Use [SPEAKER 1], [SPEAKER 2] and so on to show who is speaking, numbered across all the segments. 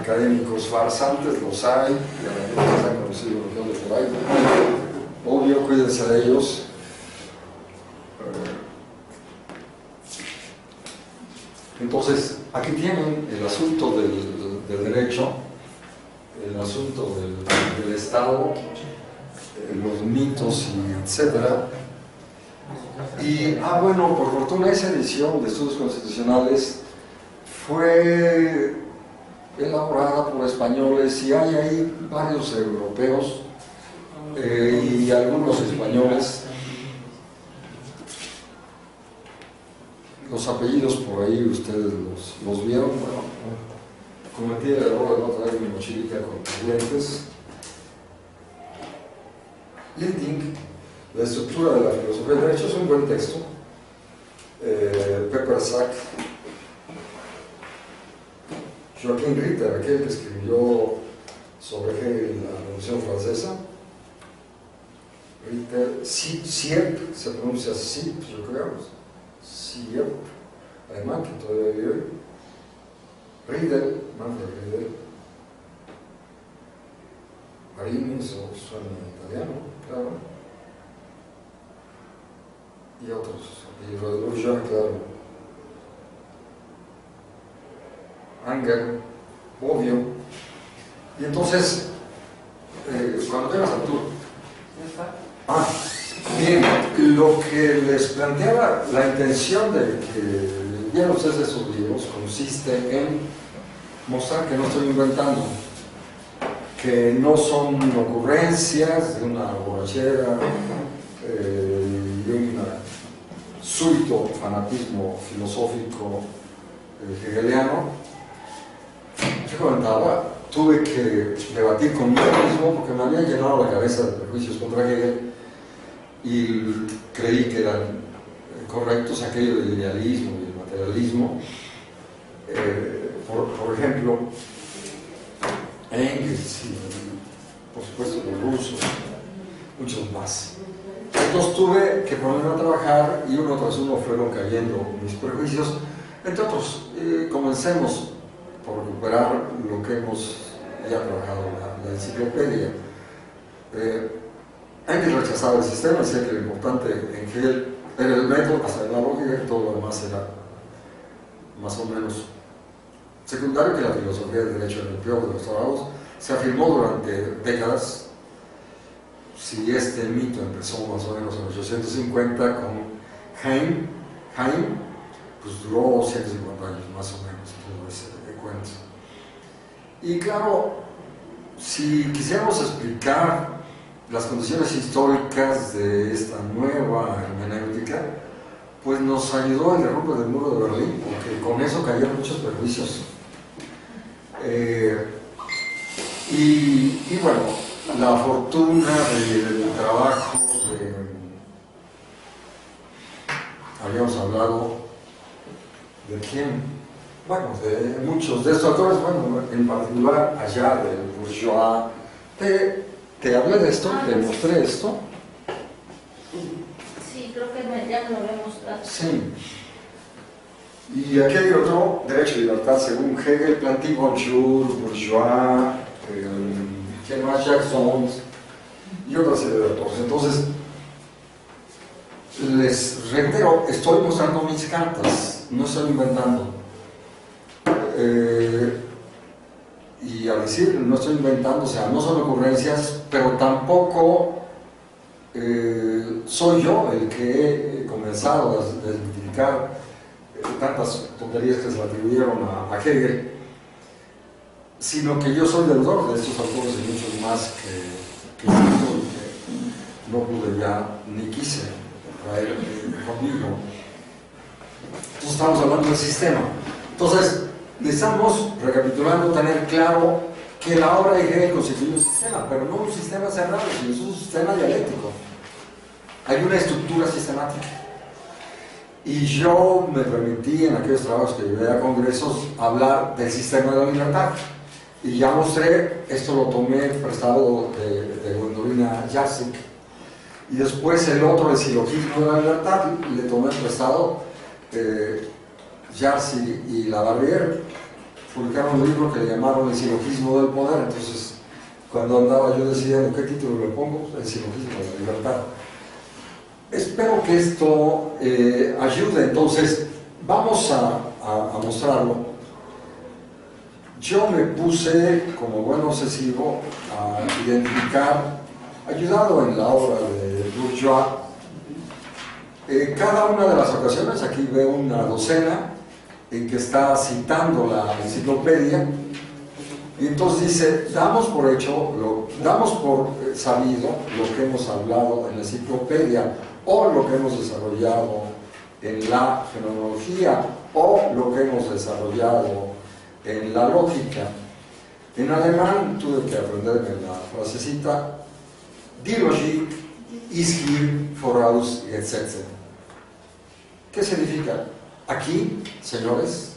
[SPEAKER 1] académicos farsantes, los hay, y a veces han conocido lo que ando por ahí. Obvio, cuídense de ellos. Entonces, aquí tienen el asunto del derecho, el asunto del Estado, los mitos, y etcétera. Y, bueno, por fortuna esa edición de Estudios Constitucionales fue elaborada por españoles, y hay ahí varios europeos y algunos españoles. Los apellidos por ahí ustedes los vieron. Bueno, cometí el error de no traer mi mochilita con lentes. Linding, la estructura de la filosofía del derecho, es un buen texto. Pepper Sack, Joaquín Ritter, aquel que escribió sobre Hegel la Revolución Francesa. Ritter, Siep, se pronuncia Siep, yo creo. Siep, alemán, que todavía vive. Riedel, Manfred Riedel. Marini, eso suena italiano, claro. Y otros, y Rodolfo, claro. Anger, obvio. Y entonces, cuando tengas al tour. Bien, lo que les planteaba, la intención de que vieran ustedes esos libros consiste en mostrar que no estoy inventando, que no son ocurrencias de una borrachera y un súbito fanatismo filosófico hegeliano. Yo comentaba, tuve que debatir conmigo mismo porque me había llenado la cabeza de prejuicios contra Hegel y creí que eran correctos aquello del idealismo y el materialismo. Por ejemplo, Engels y por supuesto los rusos, muchos más. Entonces tuve que ponerme a trabajar y uno tras uno fueron cayendo mis prejuicios. Entre otros, comencemos por recuperar lo que hemos ya trabajado en la enciclopedia. Engels rechazaba el sistema, decía que lo importante en Hegel era el método, hasta la lógica, y todo lo demás era más o menos secundario, que la filosofía del derecho en el peor de los trabajos se afirmó durante décadas. Si este mito empezó más o menos en 1850 con Heim, pues duró 150 años más o menos, todo ese cuento. Y claro, si quisiéramos explicar las condiciones históricas de esta nueva hermenéutica, pues nos ayudó el derrumbe del muro de Berlín, porque con eso cayeron muchos prejuicios. Y bueno, la fortuna del trabajo habíamos hablado de quién, bueno, de muchos de estos autores, bueno, en particular allá del Bourgeois. Te hablé de esto, te mostré esto.
[SPEAKER 2] Sí, creo que ya me lo había mostrado.
[SPEAKER 1] Sí. Y aquí hay otro, Derecho y Libertad según Hegel, Planty-Bonjour, Bourgeois, ¿quién más? Jacques Jones y otra serie de autores. Entonces, les reitero, estoy mostrando mis cartas, no estoy inventando. Y al decir no estoy inventando, o sea, no son ocurrencias, pero tampoco soy yo el que he comenzado a desmitificar tantas tonterías que se le atribuyeron a Hegel, sino que yo soy deudor de estos autores y muchos más que no pude ya ni quise traer conmigo. Entonces estamos hablando del sistema. Entonces necesitamos, recapitulando, tener claro que la obra de Hegel constituye un sistema, pero no un sistema cerrado, sino es un sistema dialéctico. Hay una estructura sistemática. Y yo me permití en aquellos trabajos que llevé a congresos hablar del sistema de la libertad. Y ya mostré, esto lo tomé prestado de Gwendolina Jarsik. Y después el otro, el silogismo de la libertad, le tomé prestado Jarsik y Labarrière. publicaron un libro que le llamaron El silogismo del poder. Entonces, cuando andaba yo decía, ¿qué título le pongo? El silogismo de la libertad. Espero que esto ayude. Entonces, vamos a mostrarlo. Yo me puse, como buen obsesivo, a identificar, ayudado en la obra de Bourgeois, cada una de las ocasiones. Aquí veo una docena en que está citando la enciclopedia, y entonces dice, damos por hecho, damos por sabido lo que hemos hablado en la enciclopedia, o lo que hemos desarrollado en la fenomenología, o lo que hemos desarrollado en la lógica. En alemán tuve que aprenderme la frasecita, Die Logik ist hier voraus gesetzt. ¿Qué significa? Aquí, señores,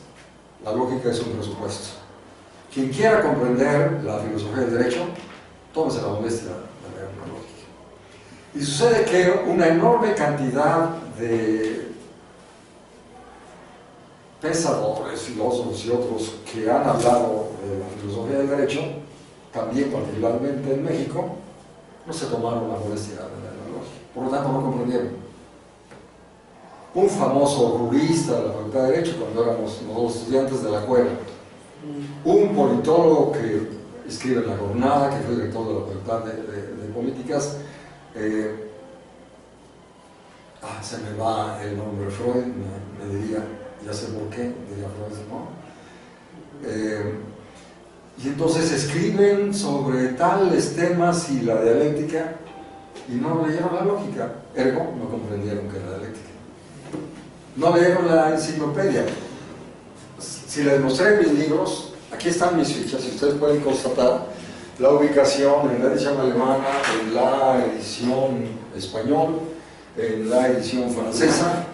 [SPEAKER 1] la lógica es un presupuesto. Quien quiera comprender la filosofía del derecho, tómese la molestia de leer la lógica. Y sucede que una enorme cantidad de pensadores, filósofos y otros que han hablado de la filosofía del derecho, también particularmente en México, no se tomaron la molestia de leer la lógica. Por lo tanto, no comprendieron. Un famoso jurista de la Facultad de Derecho, cuando éramos los estudiantes de la escuela, un politólogo que escribe en La Jornada, que fue director de la Facultad de Políticas, se me va el nombre, Freud, me diría, ya sé por qué, diría Freud, ¿no? Y entonces escriben sobre tales temas y la dialéctica, y no leyeron la lógica, ergo no comprendieron que era dialéctica. No leyeron la enciclopedia. Si les mostré mis libros, aquí están mis fichas, y ustedes pueden constatar la ubicación en la edición alemana, en la edición española, en la edición francesa,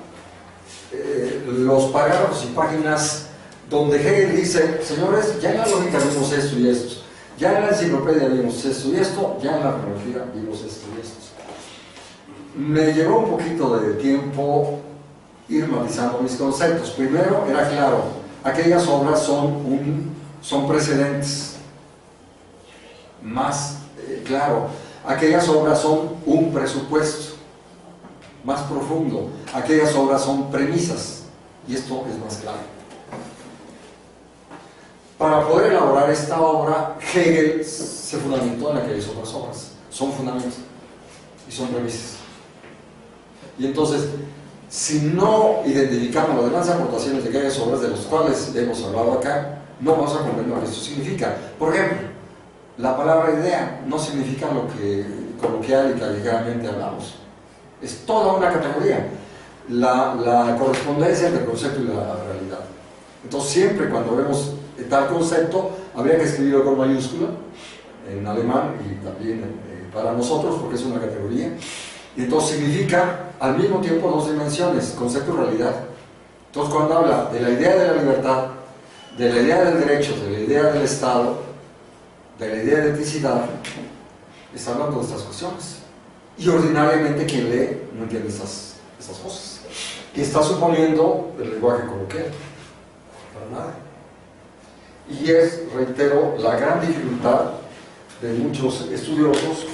[SPEAKER 1] los parágrafos y páginas donde Hegel dice, señores, ya en la lógica vimos esto y esto, ya en la enciclopedia vimos esto y esto, ya en la filosofía vimos esto y esto. Me llevó un poquito de tiempo ir matizando mis conceptos. Primero, era claro, aquellas obras son precedentes. Más claro, aquellas obras son un presupuesto. Más profundo, aquellas obras son premisas. Y esto es más claro. Para poder elaborar esta obra, Hegel se fundamentó en aquellas otras obras. Son fundamentos y son premisas. Y entonces, si no identificamos las demás aportaciones de aquellas obras de las cuales hemos hablado acá, no vamos a comprender lo que esto significa. Por ejemplo, la palabra idea no significa lo que coloquial y callejeramente hablamos. Es toda una categoría. La correspondencia entre el concepto y la realidad. Entonces, siempre cuando vemos tal concepto, habría que escribirlo con mayúscula, en alemán y también para nosotros, porque es una categoría. Y entonces significa al mismo tiempo dos dimensiones, concepto y realidad. Entonces, cuando habla de la idea de la libertad, de la idea del derecho, de la idea del Estado, de la idea de eticidad, está hablando de estas cuestiones. Y ordinariamente quien lee no entiende estas cosas. Y está suponiendo el lenguaje coloquial. Para nada. Y es, reitero, la gran dificultad de muchos estudiosos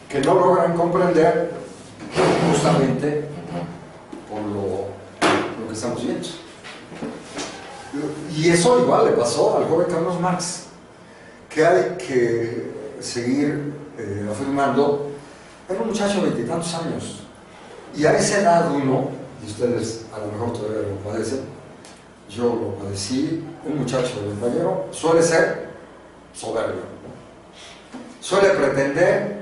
[SPEAKER 1] que no logran comprender justamente por lo que estamos viendo. Y eso igual le pasó al joven Carlos Marx, que hay que seguir afirmando. Era un muchacho de 20 y tantos años, y a esa edad uno, y ustedes a lo mejor todavía lo padecen, yo lo padecí, un muchacho de compañero suele ser soberbio, suele pretender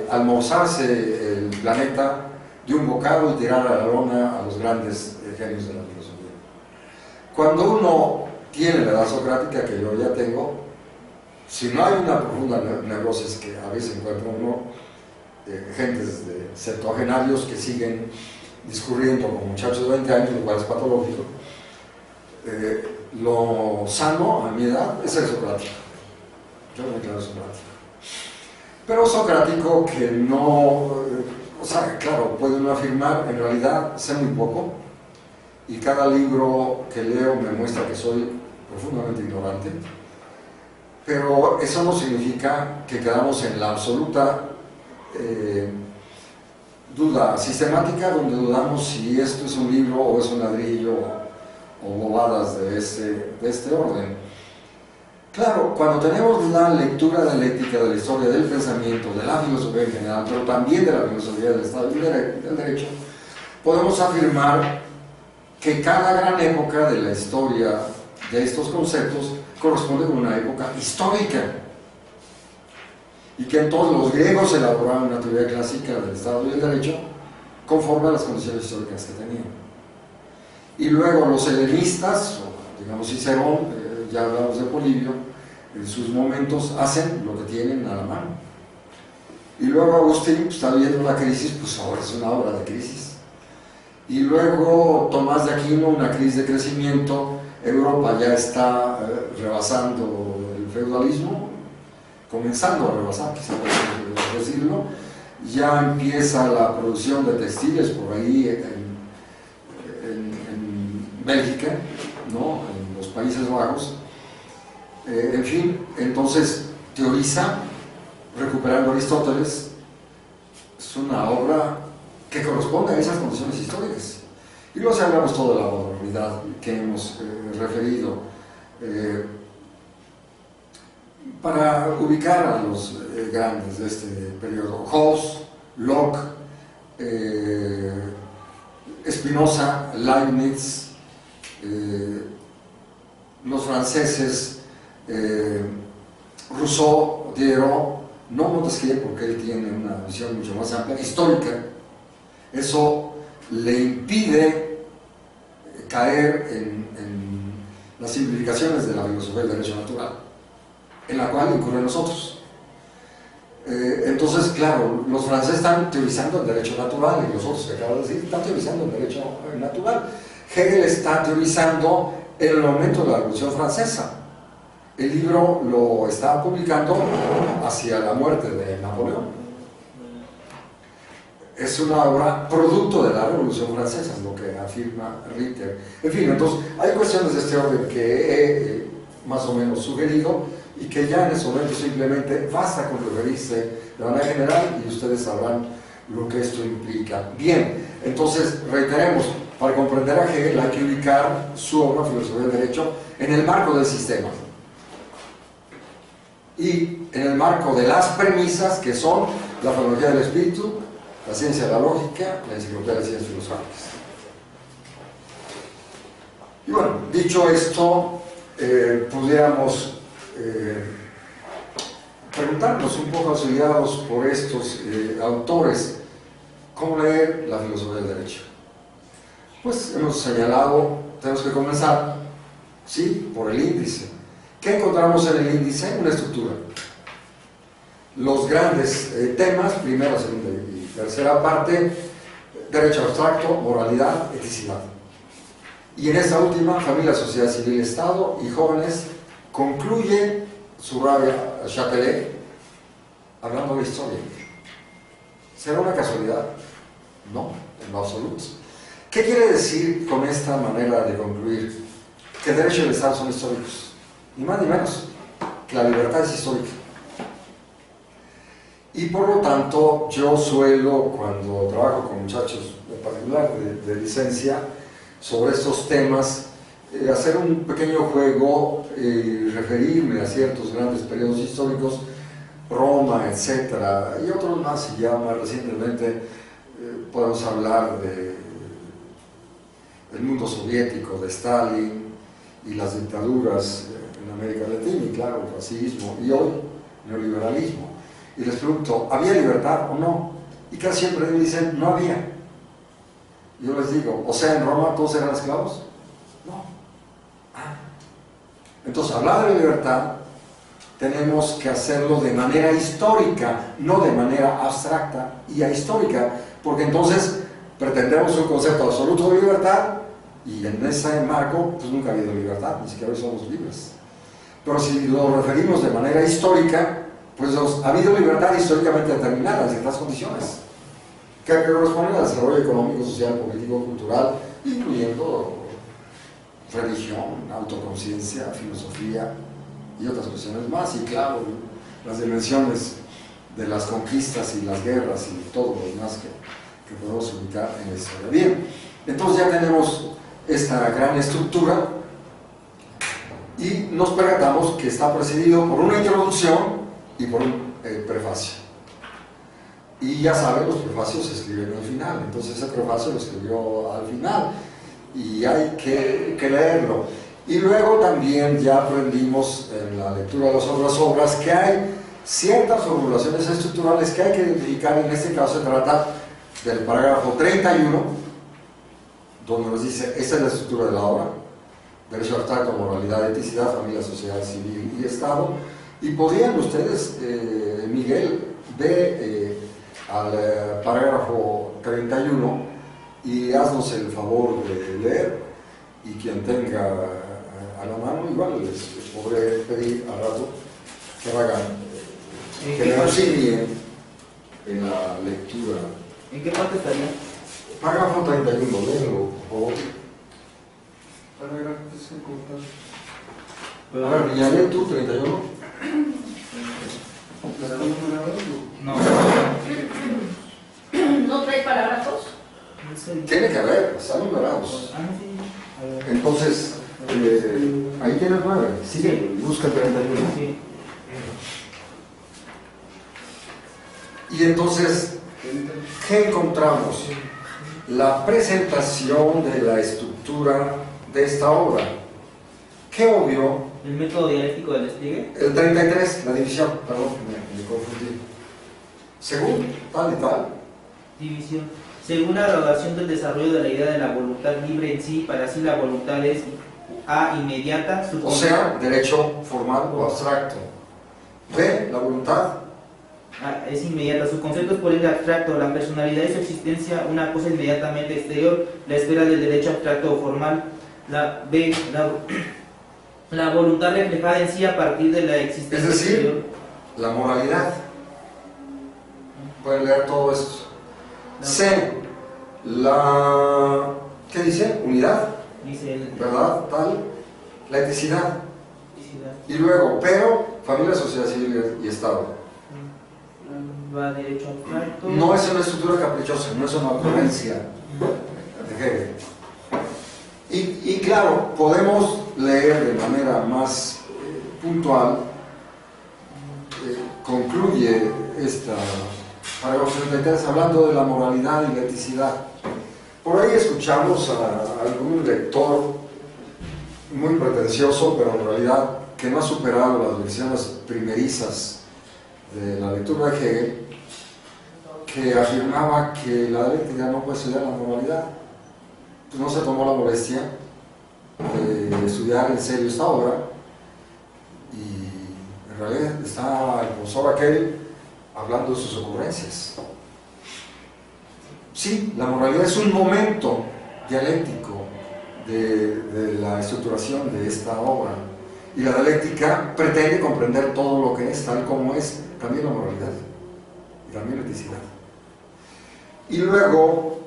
[SPEAKER 1] almorzarse el planeta de un bocado y tirar a la lona a los grandes genios de la filosofía. Cuando uno tiene la edad socrática, que yo ya tengo, si no hay una profunda neurosis, que a veces encuentra uno gentes de septuagenarios que siguen discurriendo como muchachos de 20 años, lo cual es patológico, lo sano a mi edad es el socrático. Yo me declaro socrático. Pero socrático que no, o sea, claro, puede uno afirmar, en realidad sé muy poco, y cada libro que leo me muestra que soy profundamente ignorante, pero eso no significa que quedamos en la absoluta duda sistemática, donde dudamos si esto es un libro o es un ladrillo o bobadas de este orden. Claro, cuando tenemos la lectura dialéctica de la historia del pensamiento, de la filosofía en general, pero también de la filosofía del Estado y del derecho, podemos afirmar que cada gran época de la historia de estos conceptos corresponde con una época histórica, y que entonces los griegos elaboraron una teoría clásica del Estado y del derecho conforme a las condiciones históricas que tenían. Y luego los helenistas, o digamos Cicerón, ya hablamos de Polibio, en sus momentos hacen lo que tienen a la mano. Y luego Agustín está viendo la crisis, pues ahora es una obra de crisis. Y luego Tomás de Aquino, una crisis de crecimiento, Europa ya está rebasando el feudalismo, comenzando a rebasar, quizás podemos decirlo, ya empieza la producción de textiles por ahí en Bélgica, ¿no? En los Países Bajos, en fin, entonces teoriza, recuperando Aristóteles, es una obra que corresponde a esas condiciones históricas. Y luego si hablamos toda la modernidad que hemos referido, para ubicar a los grandes de este periodo: Hobbes, Locke, Spinoza, Leibniz, los franceses, Rousseau, Diderot, no Montesquieu, porque él tiene una visión mucho más amplia, histórica. Eso le impide caer en las simplificaciones de la filosofía del derecho natural, en la cual incurren nosotros. Entonces, claro, los franceses están teorizando el derecho natural, y los otros que acabo de decir están teorizando el derecho natural. Hegel está teorizando en el momento de la Revolución Francesa. El libro lo está publicando hacia la muerte de Napoleón. Es una obra producto de la Revolución Francesa, es lo que afirma Ritter. En fin, entonces, hay cuestiones de este orden que he más o menos sugerido, y que ya en ese momento simplemente basta con referirse de manera general y ustedes sabrán lo que esto implica. Bien, entonces reiteremos, para comprender a Hegel hay que ubicar su obra Filosofía del Derecho en el marco del sistema y en el marco de las premisas que son la fenomenología del espíritu, la ciencia de la lógica, la enciclopedia de ciencias filosóficas. Y bueno, dicho esto, pudiéramos preguntarnos un poco, auxiliados por estos autores, ¿cómo leer la filosofía del derecho? Pues hemos señalado, tenemos que comenzar, sí, por el índice. ¿Qué encontramos en el índice? Una estructura. Los grandes temas, primera, segunda y tercera parte: derecho abstracto, moralidad, eticidad. Y en esta última, familia, sociedad civil, Estado y jóvenes, concluye subraya Châtelet hablando de historia. ¿Será una casualidad? No, en lo absoluto. ¿Qué quiere decir con esta manera de concluir? Que el derecho y el Estado son históricos, ni más ni menos, que la libertad es histórica. Y por lo tanto, yo suelo, cuando trabajo con muchachos en particular de licencia sobre estos temas, hacer un pequeño juego y referirme a ciertos grandes periodos históricos, Roma, etcétera, y otros más, y ya más recientemente podemos hablar del mundo soviético, de Stalin y las dictaduras en América Latina, y claro, el fascismo, y hoy neoliberalismo. Y les pregunto, ¿había libertad o no? Y casi siempre me dicen, no había. Yo les digo, o sea, en Roma todos eran esclavos. No. Entonces, hablar de libertad tenemos que hacerlo de manera histórica, no de manera abstracta y ahistórica, porque entonces pretendemos un concepto absoluto de libertad, y en ese marco pues nunca ha habido libertad, ni siquiera hoy somos libres. Pero si lo referimos de manera histórica, pues ha habido libertad históricamente determinada en ciertas condiciones que corresponden al desarrollo económico, social, político, cultural, incluyendo religión, autoconciencia, filosofía y otras cuestiones más, y claro, las dimensiones de las conquistas y las guerras y todo lo demás que podemos ubicar en la historia. Bien, entonces ya tenemos esta gran estructura y nos percatamos que está precedido por una introducción y por un prefacio. Y ya saben, los prefacios se escriben al final, entonces ese prefacio lo escribió al final y hay que leerlo. Y luego también ya aprendimos en la lectura de las otras obras que hay ciertas formulaciones estructurales que hay que identificar. En este caso se trata del parágrafo 31, donde nos dice: esta es la estructura de la obra: derecho abstracto, moralidad, eticidad, familia, sociedad civil y Estado. Y podrían ustedes, Miguel, ve al parágrafo 31 y haznos el favor de leer, y quien tenga a la mano, igual les podré pedir al rato que hagan, que me auxilien en la lectura.
[SPEAKER 3] ¿En qué parte estaría?
[SPEAKER 1] Parágrafo 31, léelo, por favor. A ver, ¿ya lee tú 31?
[SPEAKER 3] No.
[SPEAKER 2] ¿No trae parágrafos?
[SPEAKER 1] Tiene que haber, están numerados. Entonces, ahí tienes 9. Sigue, busca el 31.
[SPEAKER 3] Sí.
[SPEAKER 1] Y entonces, ¿qué encontramos? La presentación de la estructura de esta obra. ¿Qué obvio?
[SPEAKER 3] El método dialéctico del despliegue.
[SPEAKER 1] El 33, la división, perdón, me confundí. Según tal y tal.
[SPEAKER 3] División. Según la graduación del desarrollo de la idea de la voluntad libre en sí, para sí la voluntad es A, inmediata,
[SPEAKER 1] O sea, derecho formal o abstracto. B, la voluntad.
[SPEAKER 3] Es inmediata, su concepto es por ende abstracto, la personalidad y su existencia una cosa inmediatamente exterior, la esfera del derecho abstracto o formal. La B, la voluntad reflejada en sí a partir de la existencia
[SPEAKER 1] Es decir,
[SPEAKER 3] exterior.
[SPEAKER 1] la moralidad. Pueden leer todo esto. C, la... ¿qué dice? Unidad,
[SPEAKER 3] Dice el...
[SPEAKER 1] ¿verdad? Tal. La eticidad.
[SPEAKER 3] Felicidad.
[SPEAKER 1] Y luego, pero, familia, sociedad civil y Estado.
[SPEAKER 3] Va derecho abstracto.
[SPEAKER 1] No es una estructura caprichosa, no es una ocurrencia de Hegel. Y claro, podemos leer de manera más puntual, concluye esta parágrafo 33 hablando de la moralidad y la eticidad. Por ahí escuchamos a algún lector muy pretencioso, pero en realidad que no ha superado las versiones primerizas de la lectura de Hegel, que afirmaba que la dialéctica no puede estudiar la moralidad. Pues no se tomó la molestia de estudiar en serio esta obra, y en realidad está el profesor aquel hablando de sus ocurrencias. Sí, la moralidad es un momento dialéctico de la estructuración de esta obra, y la dialéctica pretende comprender todo lo que es tal como es, también la moralidad y también la eticidad. Y luego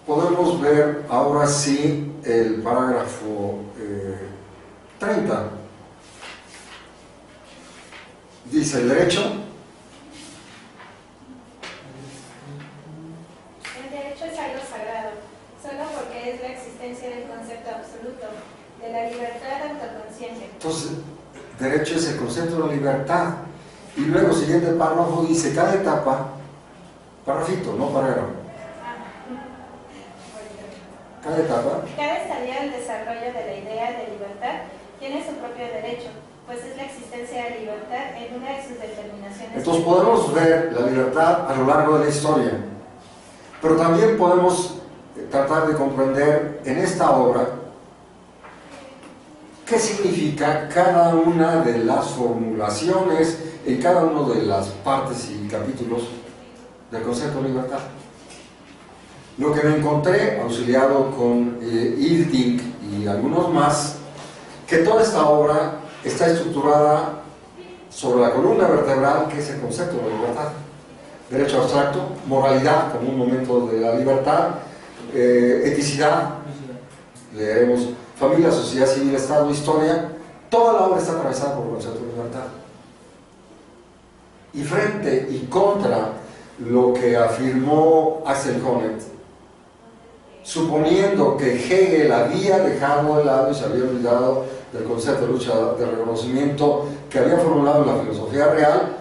[SPEAKER 1] podemos ver ahora sí el parágrafo 30. Dice: el derecho.
[SPEAKER 4] El derecho es algo sagrado, solo porque es la existencia del concepto absoluto, de la libertad autoconsciente.
[SPEAKER 1] Entonces, derecho es el concepto de la libertad. Y luego, siguiente párrafo, dice: cada etapa, párrafito, no parágrafo. Cada etapa.
[SPEAKER 4] Cada estadio del desarrollo de la idea de libertad tiene su propio derecho, pues es la existencia de libertad en una de sus determinaciones.
[SPEAKER 1] Entonces podemos ver la libertad a lo largo de la historia, pero también podemos tratar de comprender en esta obra qué significa cada una de las formulaciones en cada una de las partes y capítulos del concepto de libertad. Lo que me encontré, auxiliado con Hilding y algunos más, que toda esta obra está estructurada sobre la columna vertebral, que es el concepto de la libertad. Derecho abstracto, moralidad como un momento de la libertad, eticidad, leeremos familia, sociedad civil, Estado, historia, toda la obra está atravesada por el concepto de libertad. Y frente y contra lo que afirmó Axel Honneth, suponiendo que Hegel había dejado de lado y se había olvidado del concepto de lucha de reconocimiento que había formulado en la filosofía real,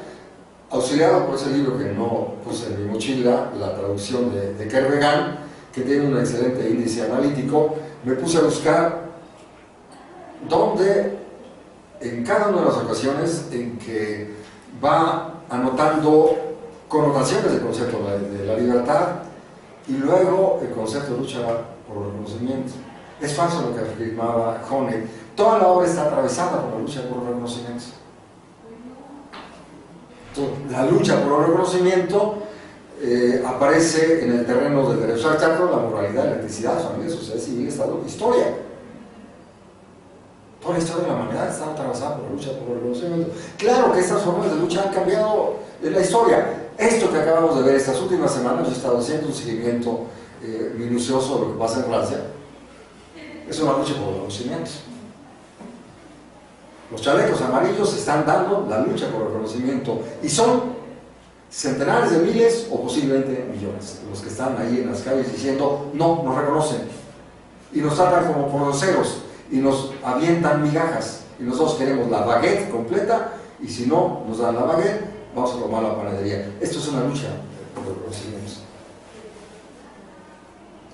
[SPEAKER 1] auxiliado por ese libro que no puse en mi mochila, la traducción de Kervegan, que tiene un excelente índice analítico, me puse a buscar dónde en cada una de las ocasiones en que va anotando connotaciones del concepto de la libertad y luego el concepto de lucha por el reconocimiento. Es falso lo que afirmaba Honneth. Toda la obra está atravesada por la lucha por el reconocimiento. Entonces, la lucha por el reconocimiento aparece en el terreno del derecho abstracto, la moralidad, la etnicidad, familia, sociedad civil, Estado, historia. Toda la historia de la humanidad está atravesada por la lucha por el reconocimiento. Claro que estas formas de lucha han cambiado en la historia. Esto que acabamos de ver estas últimas semanas, yo he estado haciendo un seguimiento minucioso de lo que pasa en Francia, es una lucha por el reconocimiento. Los chalecos amarillos están dando la lucha por el reconocimiento y son centenares de miles o posiblemente millones los que están ahí en las calles diciendo no, nos reconocen y nos tratan como por groseros y nos avientan migajas y nosotros queremos la baguette completa y si no nos dan la baguette vamos a tomar la panadería. Esto es una lucha por el reconocimiento.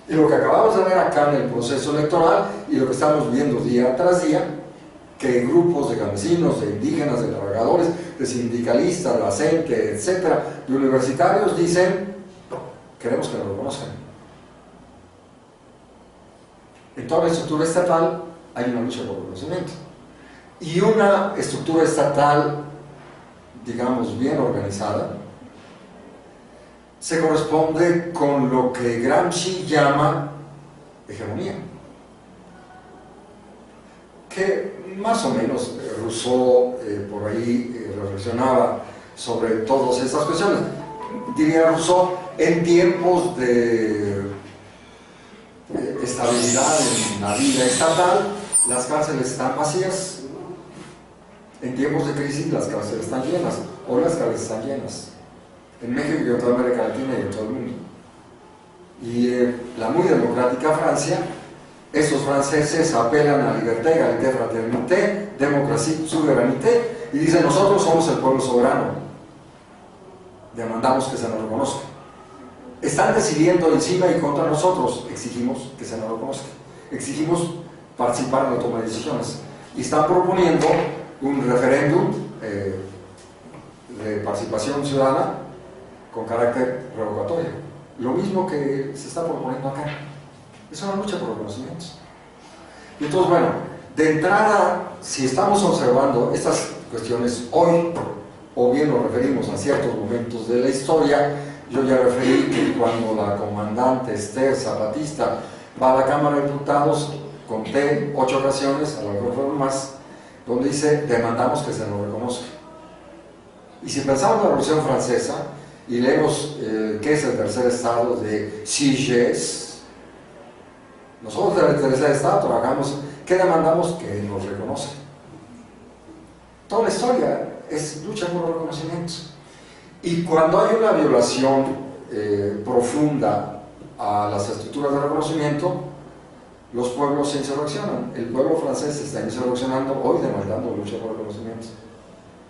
[SPEAKER 1] Y lo que acabamos de ver acá en el proceso electoral y lo que estamos viendo día tras día, que grupos de campesinos, de indígenas, de trabajadores, de sindicalistas, de gente, etcétera, de universitarios dicen, queremos que nos reconozcan. En toda la estructura estatal hay una lucha por el reconocimiento. Y una estructura estatal, digamos, bien organizada, se corresponde con lo que Gramsci llama hegemonía. Que más o menos Rousseau por ahí reflexionaba sobre todas estas cuestiones. Diría Rousseau, en tiempos de estabilidad en la vida estatal, las cárceles están vacías. En tiempos de crisis, las cárceles están llenas. Hoy las cárceles están llenas. En México y en toda América Latina y en todo el mundo. Y la muy democrática Francia, estos franceses apelan a liberté, égalité, fraternité, democracia, souveraineté, y dicen nosotros somos el pueblo soberano, demandamos que se nos reconozca. Están decidiendo encima y contra nosotros, exigimos que se nos reconozca, exigimos participar en la toma de decisiones, y están proponiendo un referéndum de participación ciudadana con carácter revocatorio, lo mismo que se está proponiendo acá. Es una lucha por reconocimientos. Y entonces, bueno, de entrada, si estamos observando estas cuestiones hoy, o bien nos referimos a ciertos momentos de la historia, yo ya referí que cuando la comandante Esther Zapatista va a la Cámara de Diputados, conté 8 ocasiones, a lo mejor fueron más, donde dice, demandamos que se nos reconozca. Y si pensamos en la Revolución Francesa, y leemos qué es el tercer estado de Sieyès, nosotros del tercer estado trabajamos, ¿qué demandamos? Que nos reconozcan. Toda la historia es lucha por el reconocimiento. Y cuando hay una violación profunda a las estructuras de reconocimiento, los pueblos se insurreccionan. El pueblo francés está insurreccionando hoy demandando lucha por el reconocimiento.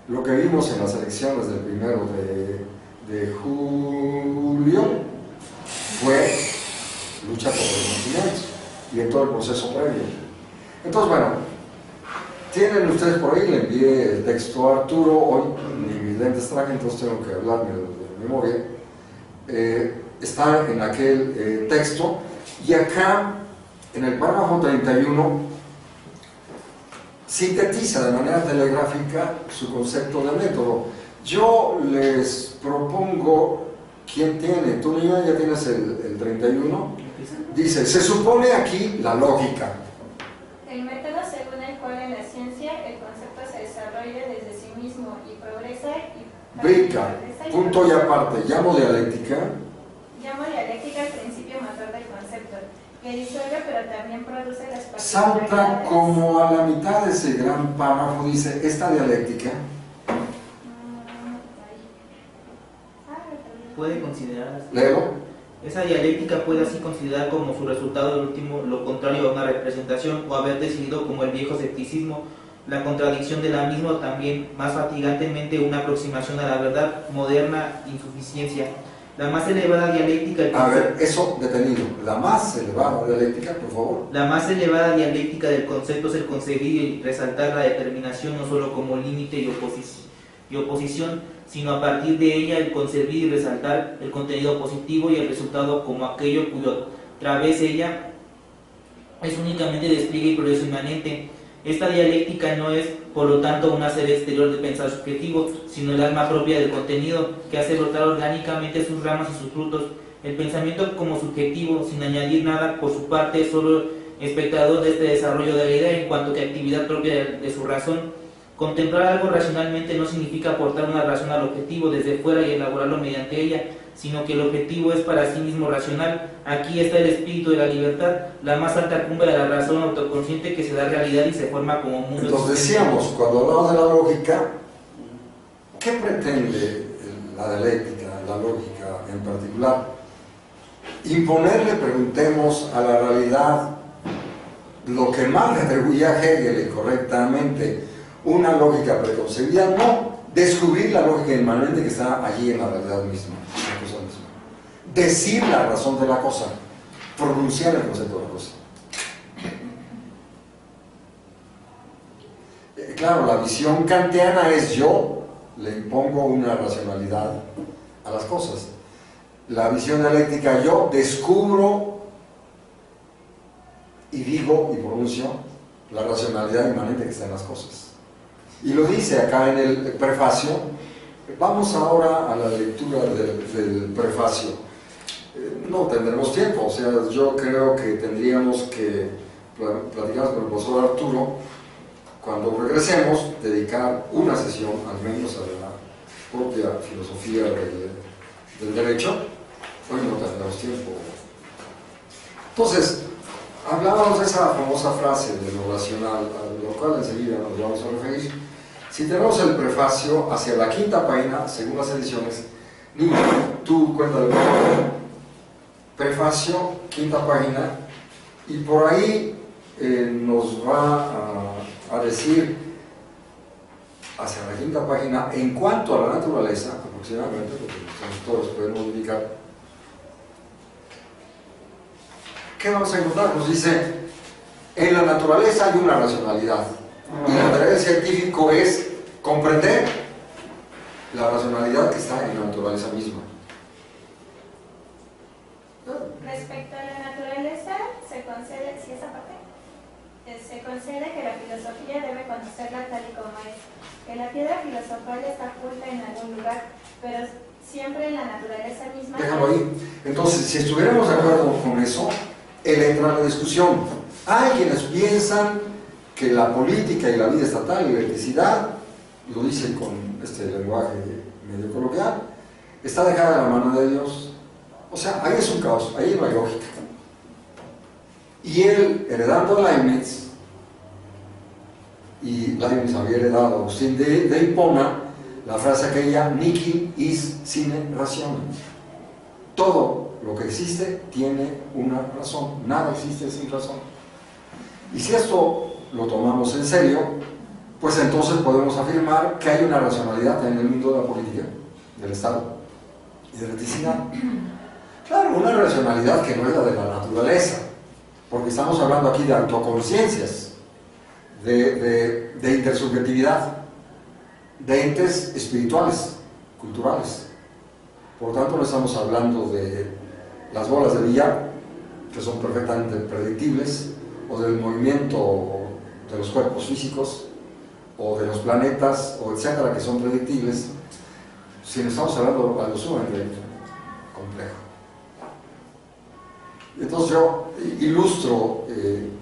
[SPEAKER 1] Lo que vimos en las elecciones del 1 de julio fue lucha por el reconocimiento y en todo el proceso previo. Entonces, bueno, tienen ustedes por ahí, le envié el texto a Arturo, hoy ni mis lentes traje, entonces tengo que hablarme de memoria. Está en aquel texto, y acá, en el párrafo 31, sintetiza de manera telegráfica su concepto de método. Yo les propongo, ¿quién tiene? Tú, niña, ya tienes el 31. Dice, se supone aquí la lógica.
[SPEAKER 4] El método según el cual en la ciencia el concepto se desarrolla desde sí mismo y progresa y
[SPEAKER 1] Brinca, punto y aparte, llamo dialéctica.
[SPEAKER 4] Llamo dialéctica el principio motor del concepto. que disuelve pero también produce las
[SPEAKER 1] Sauter,
[SPEAKER 4] particularidades.
[SPEAKER 1] como a la mitad de ese gran párrafo, dice: esta dialéctica
[SPEAKER 3] Puede considerar.
[SPEAKER 1] léelo.
[SPEAKER 3] Esa dialéctica puede así considerar como su resultado último lo contrario a una representación, o haber decidido, como el viejo escepticismo, la contradicción de la misma, o también más fatigantemente una aproximación a la verdad, moderna insuficiencia. La más elevada dialéctica...
[SPEAKER 1] A ver, eso detenido. La más elevada dialéctica, por favor.
[SPEAKER 3] La más elevada dialéctica del concepto es el concebir y resaltar la determinación no solo como límite y oposición, sino a partir de ella el concebir y resaltar el contenido positivo y el resultado como aquello cuyo través ella es únicamente despliegue y progreso inmanente. Esta dialéctica no es, por lo tanto, un hacer exterior de pensar subjetivo, sino el alma propia del contenido, que hace brotar orgánicamente sus ramas y sus frutos. El pensamiento como subjetivo, sin añadir nada por su parte, es solo espectador de este desarrollo de la idea en cuanto que actividad propia de su razón. Contemplar algo racionalmente no significa aportar una razón al objetivo desde fuera y elaborarlo mediante ella, sino que el objetivo es para sí mismo racional. Aquí está el espíritu de la libertad, la más alta cumbre de la razón autoconsciente que se da realidad y se forma como mundo.
[SPEAKER 1] Entonces decíamos, cuando hablamos de la lógica, ¿qué pretende la dialéctica, la lógica en particular? Imponerle, preguntemos, a la realidad lo que más le atribuía a Hegel correctamente una lógica preconcebida, no descubrir la lógica inmanente que está allí en la realidad misma, la cosa misma. Decir la razón de la cosa, pronunciar el concepto de la cosa. Claro, la visión kantiana es: yo le impongo una racionalidad a las cosas. La visión dialéctica: yo descubro y digo y pronuncio la racionalidad inmanente que está en las cosas. Y lo dice acá en el prefacio. Vamos ahora a la lectura del prefacio. No tendremos tiempo, o sea, yo creo que tendríamos que platicar con el profesor Arturo, cuando regresemos, dedicar una sesión al menos a la propia filosofía del derecho. Hoy no tendremos tiempo. Entonces, hablábamos de esa famosa frase de lo racional, a lo cual enseguida nos vamos a referir. Si tenemos el prefacio hacia la quinta página, según las ediciones, Niño, tú cuéntale, prefacio, quinta página, y por ahí nos va a decir, hacia la quinta página, en cuanto a la naturaleza, aproximadamente, porque los todos podemos indicar, ¿qué vamos a encontrar? Nos dice: en la naturaleza hay una racionalidad, y el deber científico es comprender la racionalidad que está en la naturaleza misma.
[SPEAKER 4] Respecto a la naturaleza, se concede, ¿sí esa parte? Se concede que la filosofía debe conocerla tal y como es, que la piedra filosofal está oculta en algún lugar, pero siempre en la naturaleza misma.
[SPEAKER 1] Déjalo ahí. Entonces, si estuviéramos de acuerdo con eso, él entra en la discusión. Hay quienes piensan que la política y la vida estatal y la electricidad, lo dicen con este lenguaje medio coloquial, está dejada en la mano de Dios. O sea, ahí es un caos, ahí no hay lógica. Y él, heredando a Leibniz, y Leibniz había heredado a Agustín de Hipona, la frase aquella: nihil is sine ratione. Todo lo que existe tiene una razón, nada existe sin razón. Y si esto lo tomamos en serio, pues entonces podemos afirmar que hay una racionalidad en el mundo de la política, del Estado y de la electricidad. Claro, una racionalidad que no es la de la naturaleza, porque estamos hablando aquí de autoconciencias, de intersubjetividad, de entes espirituales, culturales. Por tanto, no estamos hablando de las bolas de billar, que son perfectamente predictibles, o del movimiento de los cuerpos físicos, o de los planetas, o etcétera, que son predictibles, sino estamos hablando de algo sumamente complejo. Entonces yo ilustro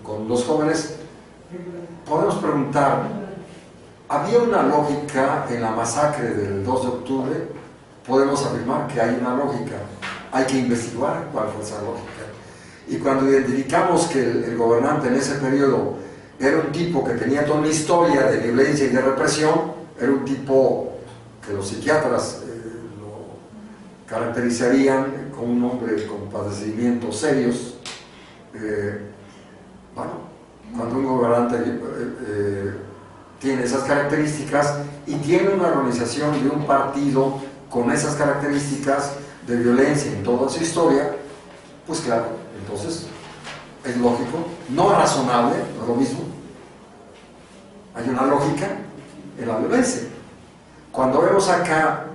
[SPEAKER 1] con los jóvenes. Podemos preguntar: ¿había una lógica en la masacre del 2 de octubre? Podemos afirmar que hay una lógica. Hay que investigar cuál fue esa lógica. y cuando identificamos que el gobernante en ese periodo era un tipo que tenía toda una historia de violencia y de represión, era un tipo que los psiquiatras lo caracterizarían como un hombre con padecimientos serios. Bueno, cuando un gobernante tiene esas características y tiene una organización de un partido con esas características de violencia en toda su historia, pues claro, entonces es lógico, no razonable, no es lo mismo. Hay una lógica en la violencia. Cuando vemos acá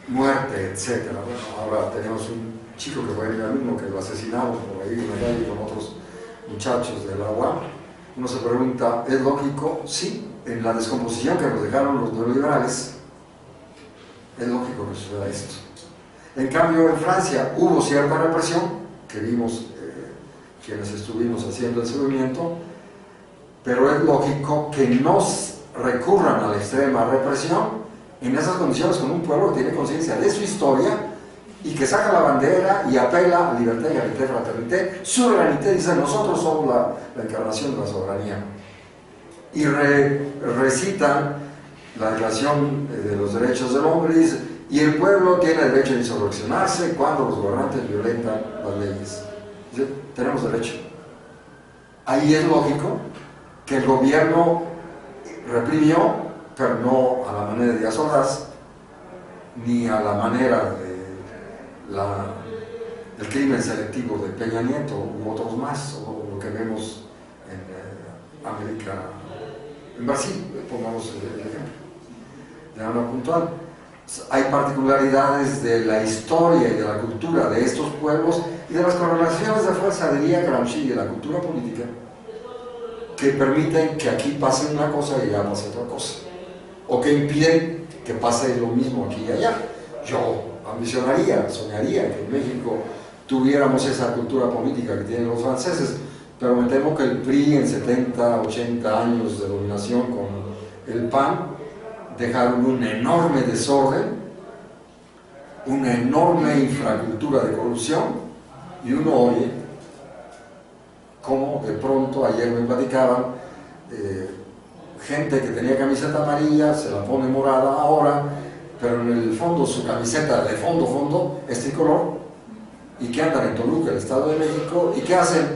[SPEAKER 1] muerte, etcétera, bueno, ahora tenemos un chico que fue mi alumno que lo asesinaron por ahí en la calle con otros muchachos de la UAM. Uno se pregunta, ¿es lógico? Sí, en la descomposición que nos dejaron los neoliberales, es lógico que suceda esto. En cambio, en Francia hubo cierta represión, que vimos quienes estuvimos haciendo el seguimiento, pero es lógico que no recurran a la extrema represión en esas condiciones con un pueblo que tiene conciencia de su historia y que saca la bandera y apela a libertad, igualdad, fraternidad, soberanía, dice, nosotros somos la encarnación de la soberanía. Y recitan la Declaración de los Derechos del Hombre, dice, y el pueblo tiene derecho a insurreccionarse cuando los gobernantes violentan las leyes. Dice, tenemos derecho. Ahí es lógico que el gobierno reprimió, pero no a la manera de Díaz Ordaz, ni a la manera del crimen selectivo de Peña Nieto u otros más, o lo que vemos en América, en Brasil, pongamos el ejemplo, de manera puntual. Hay particularidades de la historia y de la cultura de estos pueblos y de las correlaciones de fuerza, diría Gramsci, de la cultura política, que permiten que aquí pase una cosa y allá pase otra cosa, o que impiden que pase lo mismo aquí y allá. Yo ambicionaría, soñaría que en México tuviéramos esa cultura política que tienen los franceses, pero me temo que el PRI en 70, 80 años de dominación con el PAN dejaron un enorme desorden, una enorme infracultura de corrupción, y uno oye como de pronto, ayer me platicaban, gente que tenía camiseta amarilla se la pone morada ahora, pero en el fondo su camiseta de fondo es tricolor, y que andan en Toluca, el Estado de México, y que hacen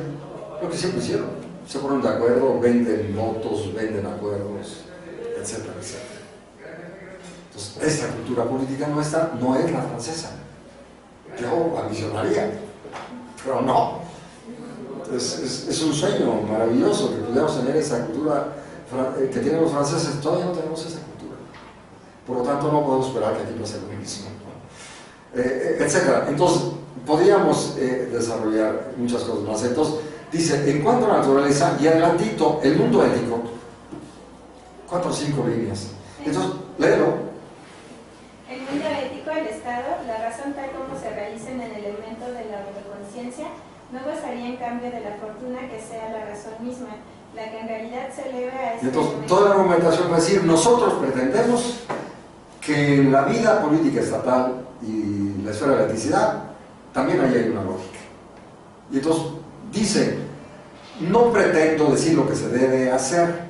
[SPEAKER 1] lo que siempre hicieron, se ponen de acuerdo, venden votos, venden acuerdos, etcétera, etcétera. Entonces, esta cultura política nuestra no es la francesa. Yo ambicionaría, pero no. Es un sueño maravilloso que pudiéramos tener esa cultura que tienen los franceses. Todavía no tenemos esa cultura. Por lo tanto, no podemos esperar que aquí pase lo mismo, ¿no? Etcétera. Entonces, podríamos desarrollar muchas cosas más. Entonces, dice, en cuanto a la naturaleza, y adelantito, el mundo ético, 4 o 5 líneas. Entonces, léelo.
[SPEAKER 4] El mundo ético, el Estado, la razón tal como se realiza en el elemento de la autoconciencia, no gozaría en cambio de la fortuna que sea la razón misma, la que en realidad se eleve a ese
[SPEAKER 1] Entonces,
[SPEAKER 4] elemento.
[SPEAKER 1] toda la argumentación va a decir, nosotros pretendemos que en la vida política estatal y la esfera de la eticidad también hay una lógica. Y entonces dice, no pretendo decir lo que se debe hacer,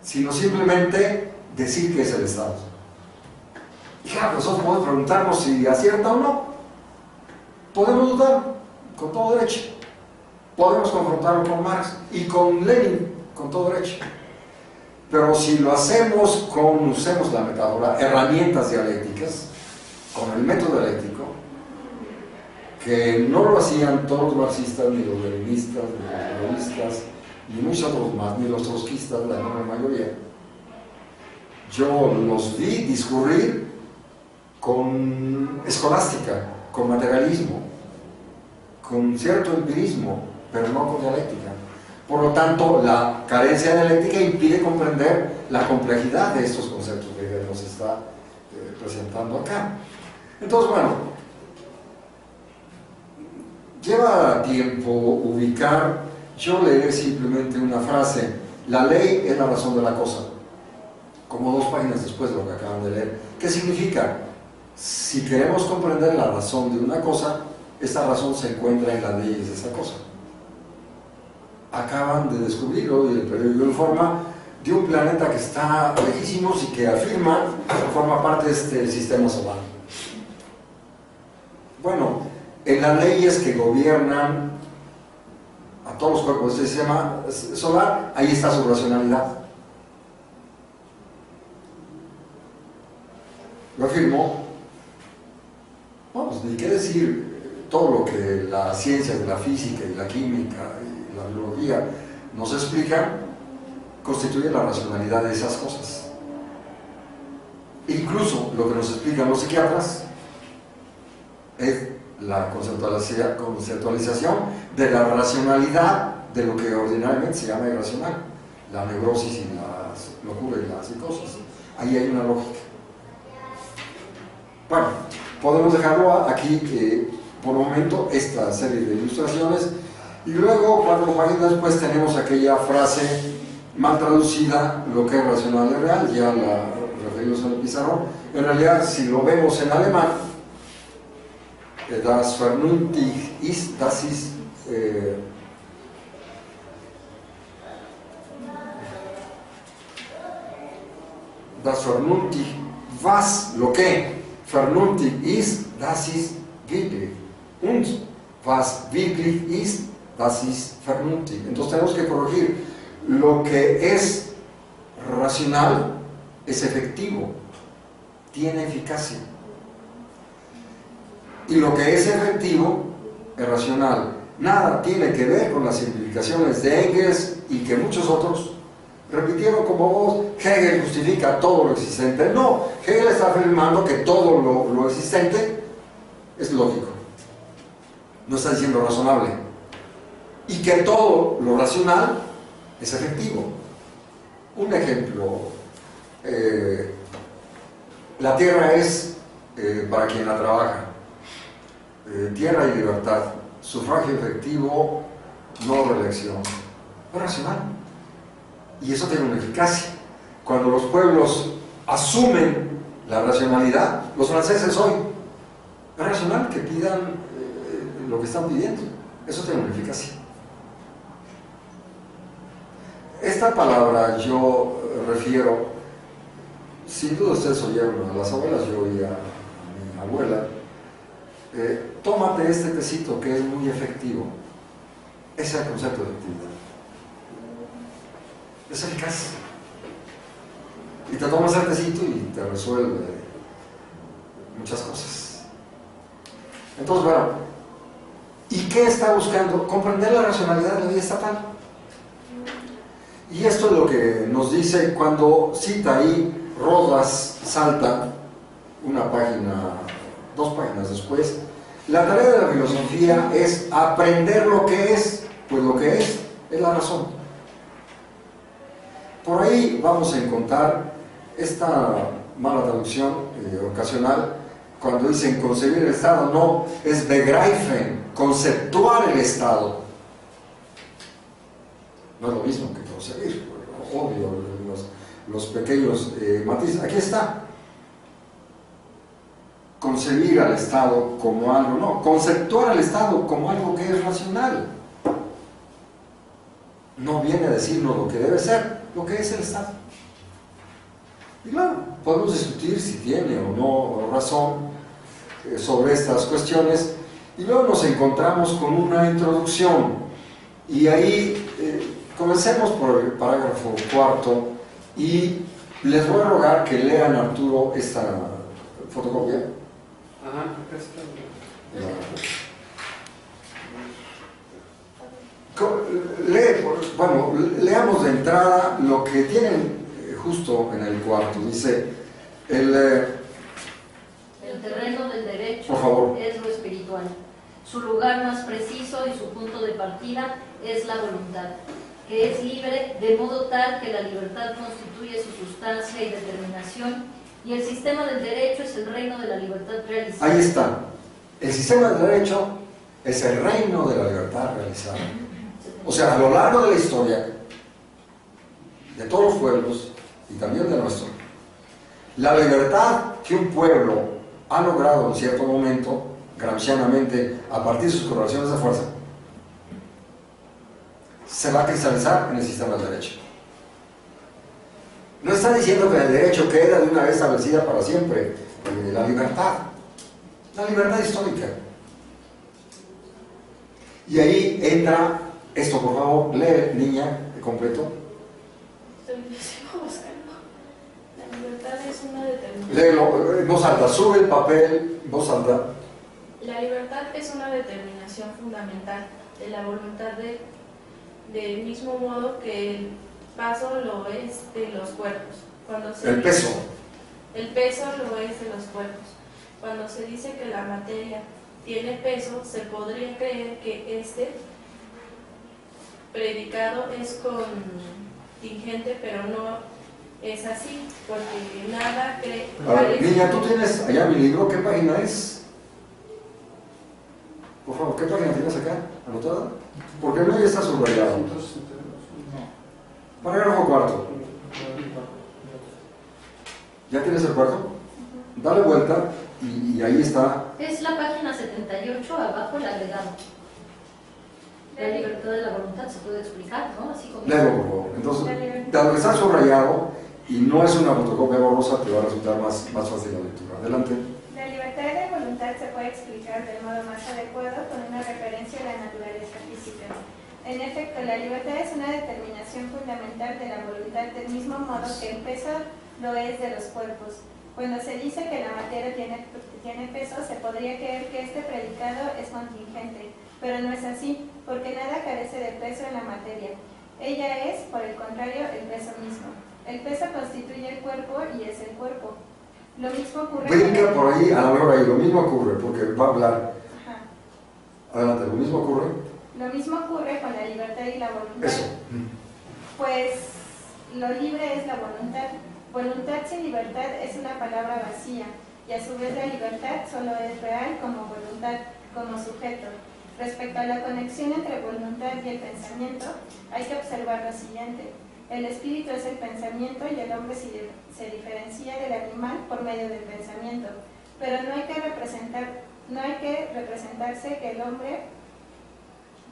[SPEAKER 1] sino simplemente decir que es el Estado. Y claro, nosotros podemos preguntarnos si acierta o no. Podemos dudar, con todo derecho. Podemos confrontarlo con Marx y con Lenin, con todo derecho. Pero si lo hacemos con, usemos la metáfora, herramientas dialécticas, con el método dialéctico, que no lo hacían todos los marxistas, ni los leninistas, ni los maoístas, ni muchos otros más, ni los trotskistas, la enorme mayoría. Yo los vi discurrir con escolástica, con materialismo, con cierto empirismo, pero no con dialéctica. Por lo tanto, la carencia dialéctica impide comprender la complejidad de estos conceptos que Hegel nos está presentando acá. Entonces, bueno, lleva tiempo ubicar, yo leeré simplemente una frase, la ley es la razón de la cosa, como 2 páginas después de lo que acaban de leer. ¿Qué significa? Si queremos comprender la razón de una cosa, esta razón se encuentra en las leyes de esa cosa. Acaban de descubrir hoy el periódico Informa de un planeta que está lejísimos y que afirma forma parte de este sistema solar. Bueno, en las leyes que gobiernan a todos los cuerpos del sistema solar, ahí está su racionalidad. Lo afirmó. No, pues ni qué decir, todo lo que las ciencias de la física y la química y la biología nos explican constituye la racionalidad de esas cosas. Incluso lo que nos explican los psiquiatras es la conceptualización de la racionalidad de lo que ordinariamente se llama irracional, la neurosis y la locura y la psicosis. Ahí hay una lógica. Bueno, podemos dejarlo aquí por un momento, esta serie de ilustraciones, y luego 4 páginas después tenemos aquella frase mal traducida, lo que es racional es real, ya la referimos en el pizarrón. En realidad, si lo vemos en alemán, das Vernunft ist, das ist das Vernunft, was, lo que Vernunft ist, das ist wirklich, und was wirklich ist, das ist Vernunft. Entonces tenemos que corregir, lo que es racional es efectivo, tiene eficacia. Y lo que es efectivo es racional. Nada tiene que ver con las simplificaciones de Engels y que muchos otros repitieron como vos. Hegel justifica todo lo existente. No, Hegel está afirmando que todo lo existente es lógico. No está diciendo razonable. Y que todo lo racional es efectivo. Un ejemplo. La tierra es para quien la trabaja. Tierra y libertad, sufragio efectivo, no reelección. Es racional. Y eso tiene una eficacia. Cuando los pueblos asumen la racionalidad, los franceses hoy, es racional que pidan lo que están pidiendo. Eso tiene una eficacia. Esta palabra yo refiero, sin duda ustedes oyeron a las abuelas, yo oía a mi abuela, tómate este tecito que es muy efectivo. Ese es el concepto de efectividad. Es eficaz. Y te tomas el tecito y te resuelve muchas cosas. Entonces, bueno, ¿y qué está buscando? Comprender la racionalidad de la vida estatal. Y esto es lo que nos dice cuando cita ahí Rodas Salta, una página, 2 páginas después. La tarea de la filosofía es aprender lo que es, pues lo que es la razón. Por ahí vamos a encontrar esta mala traducción ocasional cuando dicen concebir el Estado. No, es begreifen, conceptuar el Estado. No es lo mismo que concebir, obvio, los pequeños matices. Aquí está. Concebir al Estado como algo, no, conceptuar al Estado como algo que es racional. No viene a decirnos lo que debe ser, lo que es el Estado. Y claro, podemos discutir si tiene o no razón sobre estas cuestiones, y luego nos encontramos con una introducción, y ahí comencemos por el parágrafo 4, y les voy a rogar que lean, Arturo, esta fotocopia.
[SPEAKER 5] Ajá, acá está.
[SPEAKER 1] Bueno, leamos de entrada lo que tienen justo en el cuarto. Dice,
[SPEAKER 2] El terreno del derecho
[SPEAKER 1] por favor,
[SPEAKER 2] es lo espiritual. Su lugar más preciso y su punto de partida es la voluntad, que es libre de modo tal que la libertad constituye su sustancia y determinación, y el sistema del derecho es el reino de la libertad realizada.
[SPEAKER 1] ahí está. El sistema del derecho es el reino de la libertad realizada. O sea, a lo largo de la historia, de todos los pueblos y también de nuestro, la libertad que un pueblo ha logrado en cierto momento gramscianamente, a partir de sus correlaciones de fuerza, se va a cristalizar en el sistema del derecho. No está diciendo que el derecho queda de una vez establecida para siempre la libertad histórica. Y ahí entra esto, por favor, lee, niña, completo.
[SPEAKER 6] Sigo buscando. La libertad es una determinación.
[SPEAKER 1] Léelo en voz alta, sube el papel en voz alta.
[SPEAKER 6] La libertad es una determinación fundamental de la voluntad del mismo modo que el paso lo es de los cuerpos.
[SPEAKER 1] El peso.
[SPEAKER 6] El peso lo es de los cuerpos. Cuando se dice que la materia tiene peso, se podría creer que este predicado es contingente, pero no es así, porque nada cree.
[SPEAKER 1] A ver, niña, ¿tú tienes allá mi libro? ¿Qué página es? Por favor, ¿qué página tienes acá? ¿Anotada? Porque no ya está subrayado. Parágrafo cuarto. ¿Ya tienes el cuarto? Dale vuelta y ahí está.
[SPEAKER 2] Es la página 78, abajo el agregado. La libertad de la voluntad se puede explicar, ¿no? Así como...
[SPEAKER 1] Léelo, por favor. Entonces, dado que está subrayado y no es una fotocopia borrosa, te va a resultar más fácil la lectura. Adelante.
[SPEAKER 4] La libertad de voluntad se puede explicar del modo más adecuado con una referencia a la naturaleza física. En efecto, la libertad es una determinación fundamental de la voluntad del mismo modo que el peso lo es de los cuerpos. Cuando se dice que la materia tiene peso, se podría creer que este predicado es contingente, pero no es así, porque nada carece de peso en la materia. Ella es, por el contrario, el peso mismo. El peso constituye el cuerpo y es el cuerpo. Lo mismo ocurre...
[SPEAKER 1] Brinca por ahí, a lo mejor ahí, lo mismo ocurre, porque va a hablar.
[SPEAKER 4] Ajá.
[SPEAKER 1] Adelante, lo mismo ocurre.
[SPEAKER 4] Lo mismo ocurre con la libertad y la voluntad.
[SPEAKER 1] Eso.
[SPEAKER 4] Pues lo libre es la voluntad. Voluntad sin libertad es una palabra vacía, y a su vez la libertad solo es real como voluntad, como sujeto. Respecto a la conexión entre voluntad y el pensamiento, hay que observar lo siguiente. El espíritu es el pensamiento y el hombre se diferencia del animal por medio del pensamiento. Pero no hay que representarse que el hombre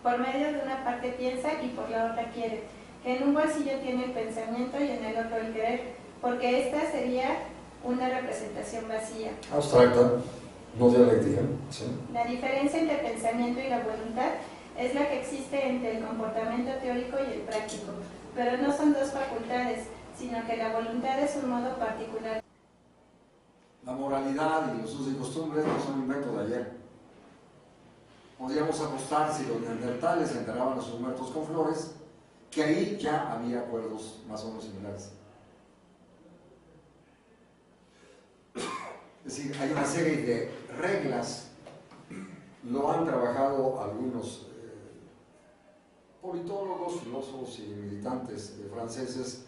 [SPEAKER 4] por medio de una parte piensa y por la otra quiere, que en un bolsillo tiene el pensamiento y en el otro el querer, porque esta sería una representación vacía.
[SPEAKER 1] Abstracta, no dialéctica. ¿Sí?
[SPEAKER 4] La diferencia entre el pensamiento y la voluntad es la que existe entre el comportamiento teórico y el práctico, pero no son dos facultades, sino que la voluntad es un modo particular.
[SPEAKER 1] La moralidad y los usos y costumbres no son inventos de ayer. Podríamos apostar, si los neandertales enterraban a sus muertos con flores, que ahí ya había acuerdos más o menos similares. Es decir, hay una serie de reglas, lo han trabajado algunos politólogos, filósofos y militantes franceses.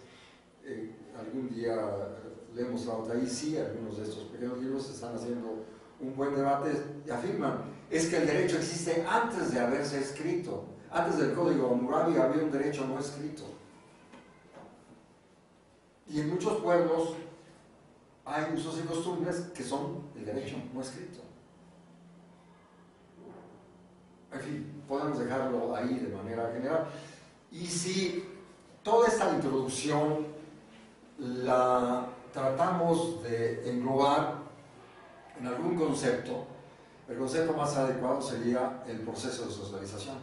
[SPEAKER 1] Algún día le hemos dado ahí, sí, algunos de estos pequeños libros están haciendo un buen debate y afirman, es que el derecho existe antes de haberse escrito. Antes del Código Hammurabi había un derecho no escrito. Y en muchos pueblos hay usos y costumbres que son el derecho no escrito. En fin, podemos dejarlo ahí de manera general. Y si toda esta introducción la tratamos de englobar en algún concepto, el concepto más adecuado sería el proceso de socialización.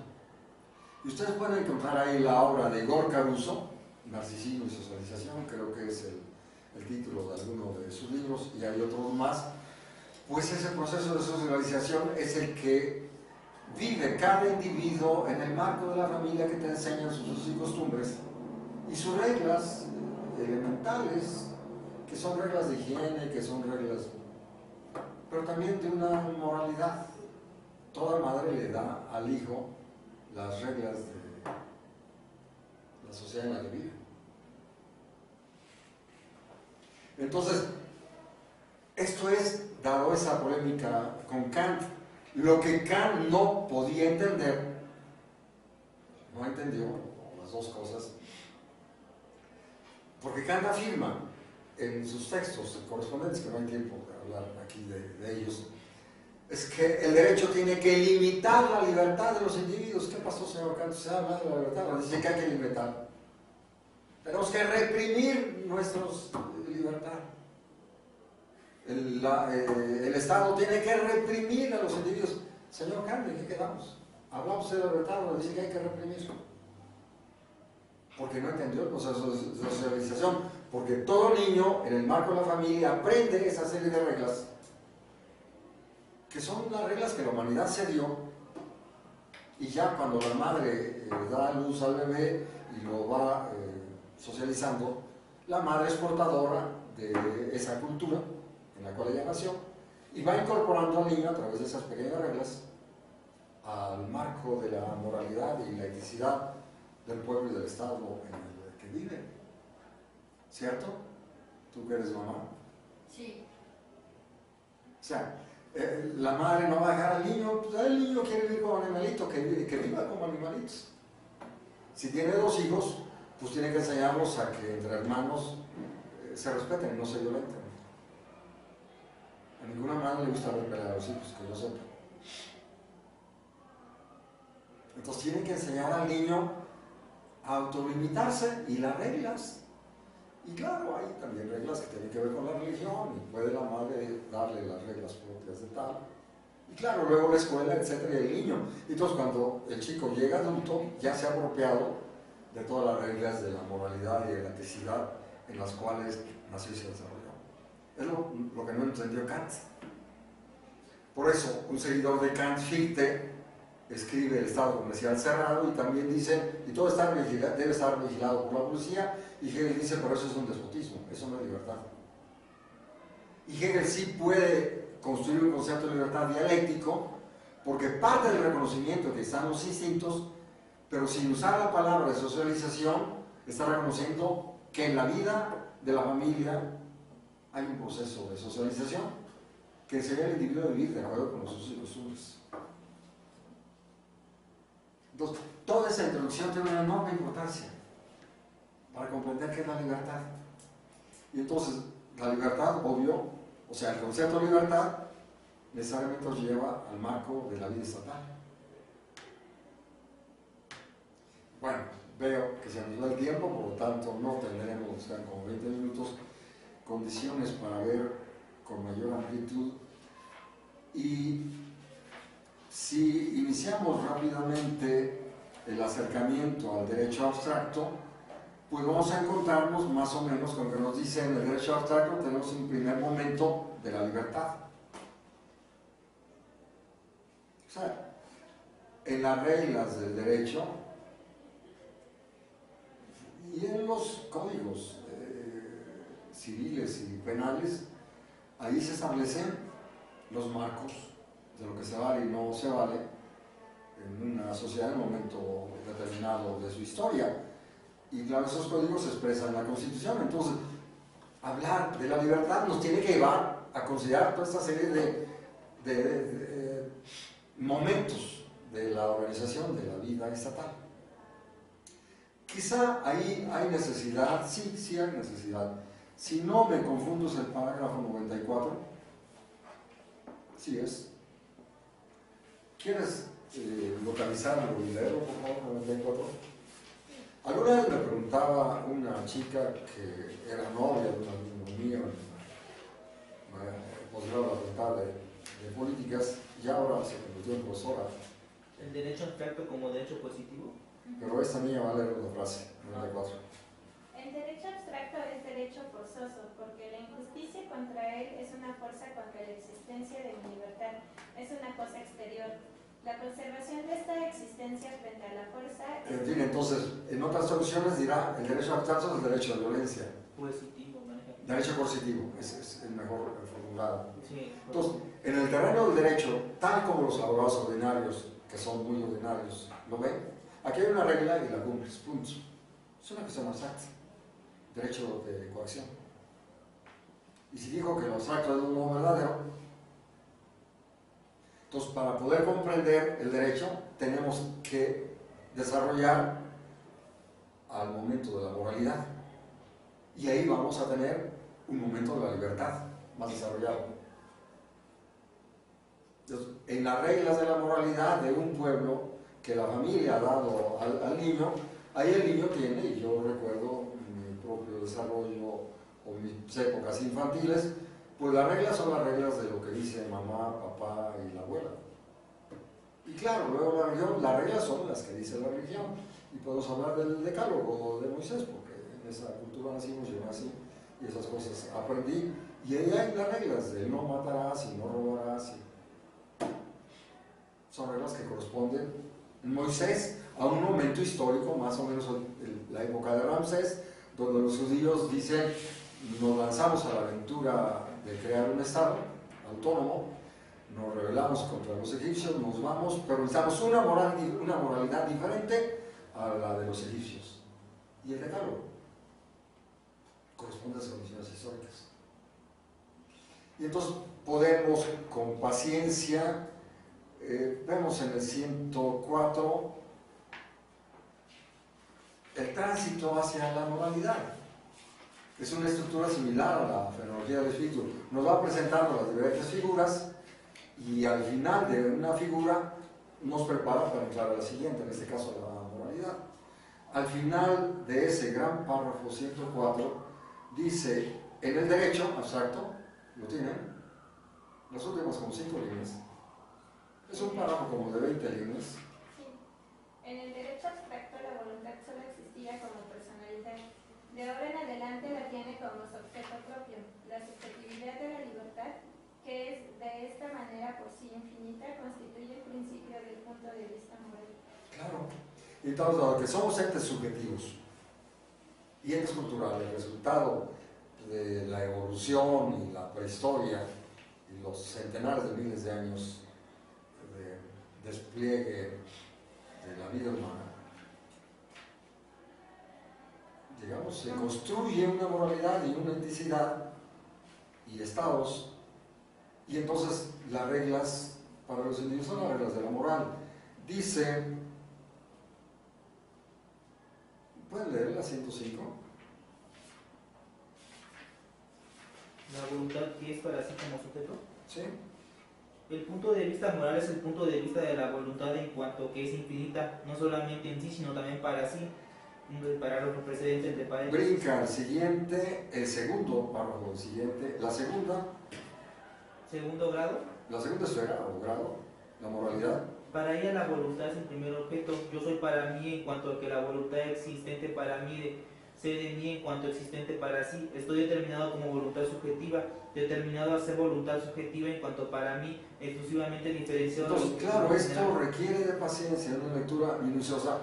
[SPEAKER 1] Y ustedes pueden encontrar ahí la obra de Igor Caruso, Narcisismo y Socialización, creo que es el título de alguno de sus libros, y hay otros más. Pues ese proceso de socialización es el que vive cada individuo en el marco de la familia, que te enseñan sus usos y costumbres y sus reglas elementales, que son reglas de higiene, que son reglas, pero también de una moralidad. Toda madre le da al hijo las reglas de la sociedad en la que vive. Entonces, esto es, dado esa polémica con Kant, lo que Kant no podía entender, no entendió, las dos cosas, porque Kant afirma en sus textos correspondientes, que no hay tiempo de hablar aquí de ellos, es que el derecho tiene que limitar la libertad de los individuos. ¿Qué pasó, señor Kant? Se habla de la libertad, nos dice que hay que limitar. Tenemos que reprimir nuestra libertad. El Estado tiene que reprimir a los individuos. Señor Kant, ¿en qué quedamos? Hablamos de la libertad, nos dice que hay que reprimir. Porque no entendió el proceso de socialización. Porque todo niño, en el marco de la familia, aprende esa serie de reglas, que son las reglas que la humanidad se dio, y ya cuando la madre da a luz al bebé y lo va socializando, la madre es portadora de esa cultura en la cual ella nació, y va incorporando al niño a través de esas pequeñas reglas al marco de la moralidad y la eticidad del pueblo y del Estado en el que vive. ¿Cierto? ¿Tú que eres mamá?
[SPEAKER 2] Sí.
[SPEAKER 1] O sea, la madre no va a dejar al niño, pues el niño quiere vivir como animalito, que viva como animalitos. Si tiene 2 hijos, pues tiene que enseñarlos a que entre hermanos se respeten y no se violenten. A ninguna madre le gusta ver pelear a los hijos, que yo sepa. Entonces tienen que enseñar al niño a autolimitarse y las reglas. Y claro, hay también reglas que tienen que ver con la religión, y puede la madre darle las reglas propias de tal. Y claro, luego la escuela, etcétera, y el niño. Entonces cuando el chico llega adulto, ya se ha apropiado de todas las reglas de la moralidad y de la eticidad en las cuales nació y se desarrolló. Es lo que no entendió Kant. Por eso, un seguidor de Kant, Fichte, escribe el Estado comercial cerrado, y también dice, y todo debe estar vigilado por la policía, y Hegel dice, pero eso es un despotismo, eso no es libertad. Y Hegel sí puede construir un concepto de libertad dialéctico, porque parte del reconocimiento que están los instintos, pero sin usar la palabra de socialización, está reconociendo que en la vida de la familia hay un proceso de socialización, que enseña al individuo a vivir de acuerdo con los usos y costumbres. Entonces, toda esa introducción tiene una enorme importancia para comprender qué es la libertad. Y entonces, la libertad, obvio, o sea, el concepto de libertad necesariamente nos lleva al marco de la vida estatal. Bueno, veo que se nos da el tiempo, por lo tanto no tendremos, sean como 20 minutos, condiciones para ver con mayor amplitud. Y si iniciamos rápidamente el acercamiento al derecho abstracto, pues vamos a encontrarnos más o menos con que nos dice en el derecho abstracto tenemos un primer momento de la libertad. O sea, en las reglas del derecho y en los códigos civiles y penales, ahí se establecen los marcos de lo que se vale y no se vale en una sociedad en un momento determinado de su historia. Y claro, esos códigos se expresan en la Constitución. Entonces, hablar de la libertad nos tiene que llevar a considerar toda esta serie de momentos de la organización de la vida estatal. Quizá ahí hay necesidad, sí hay necesidad. Si no me confundo, es el parágrafo 94. Sí es. ¿Quieres localizarlo y leerlo, por favor, 94? Alguna vez me preguntaba una chica que era novia de un alumno mío en posgrado de la Facultad de Políticas, y ahora se convirtió en profesora.
[SPEAKER 3] ¿El derecho abstracto como derecho positivo?
[SPEAKER 1] Pero esta niña va a leer una frase, 94.
[SPEAKER 4] El derecho abstracto es derecho forzoso, porque la injusticia contra él es una fuerza contra la existencia de mi libertad, es una cosa exterior. La conservación de esta existencia frente a la fuerza es...
[SPEAKER 1] En fin, entonces, en otras traducciones dirá, el derecho abstracto es el derecho de violencia.
[SPEAKER 3] Positivo, maneja.
[SPEAKER 1] Derecho coercitivo, es el mejor formulado.
[SPEAKER 3] Sí.
[SPEAKER 1] Entonces, en el terreno del derecho, tal como los abogados ordinarios, que son muy ordinarios, ¿lo ven? Aquí hay una regla y la cumples, punto. Es una cuestión abstracta. Derecho de coacción. Y si dijo que lo abstracto es un modo verdadero, entonces para poder comprender el derecho tenemos que desarrollar al momento de la moralidad, y ahí vamos a tener un momento de la libertad más desarrollado. Entonces, en las reglas de la moralidad de un pueblo que la familia ha dado al niño, ahí el niño tiene, y yo recuerdo mi propio desarrollo o mis épocas infantiles, pues las reglas son las reglas de lo que dice mamá, papá y la abuela. Y claro, luego la religión, las reglas son las que dice la religión. Y podemos hablar del decálogo de Moisés, porque en esa cultura nacimos, yo nací, y esas cosas aprendí. Y ahí hay las reglas de no matarás y no robarás. Son reglas que corresponden en Moisés a un momento histórico, más o menos la época de Ramsés, donde los judíos dicen, nos lanzamos a la aventura de crear un estado autónomo, nos rebelamos contra los egipcios, nos vamos, pero necesitamos una moralidad diferente a la de los egipcios. Y el decálogo corresponde a esas condiciones históricas. Y entonces podemos, con paciencia, vemos en el 104 el tránsito hacia la moralidad. Es una estructura similar a la fenomenología del espíritu. Nos va presentando las diferentes figuras y al final de una figura nos prepara para entrar a la siguiente, en este caso a la moralidad. Al final de ese gran párrafo 104 dice, en el derecho abstracto, ¿lo tienen? Las últimas como 5 líneas. Es un párrafo como de 20 líneas.
[SPEAKER 4] Sí. En el derecho abstracto la voluntad solo existía como personalidad. De ahora en adelante la tiene como su objeto propio. La subjetividad de la libertad, que es de esta manera por sí infinita, constituye el principio del punto de vista moral.
[SPEAKER 1] Claro. Entonces, dado que somos entes subjetivos y entes culturales, el resultado de la evolución y la prehistoria y los centenares de miles de años de despliegue de la vida humana, digamos, se construye una moralidad y una eticidad y estados, y entonces las reglas para los individuos son las reglas de la moral. Dice, ¿pueden leer la 105?
[SPEAKER 3] La voluntad que es para sí como sujeto.
[SPEAKER 1] Sí.
[SPEAKER 3] El punto de vista moral es el punto de vista de la voluntad en cuanto que es infinita, no solamente en sí, sino también para sí, para los precedentes de para ellos.
[SPEAKER 1] Brinca al siguiente, el segundo párrafo del siguiente, la segunda
[SPEAKER 3] Segundo grado.
[SPEAKER 1] La segunda esfera o grado, la moralidad.
[SPEAKER 3] Para ella la voluntad es el primer objeto. Yo soy para mí en cuanto a que la voluntad existente para mí sé de mí en cuanto existente para sí. Estoy determinado como voluntad subjetiva, determinado a ser voluntad subjetiva en cuanto para mí, exclusivamente diferenciado.
[SPEAKER 1] Entonces, claro, esto requiere de paciencia, una lectura minuciosa,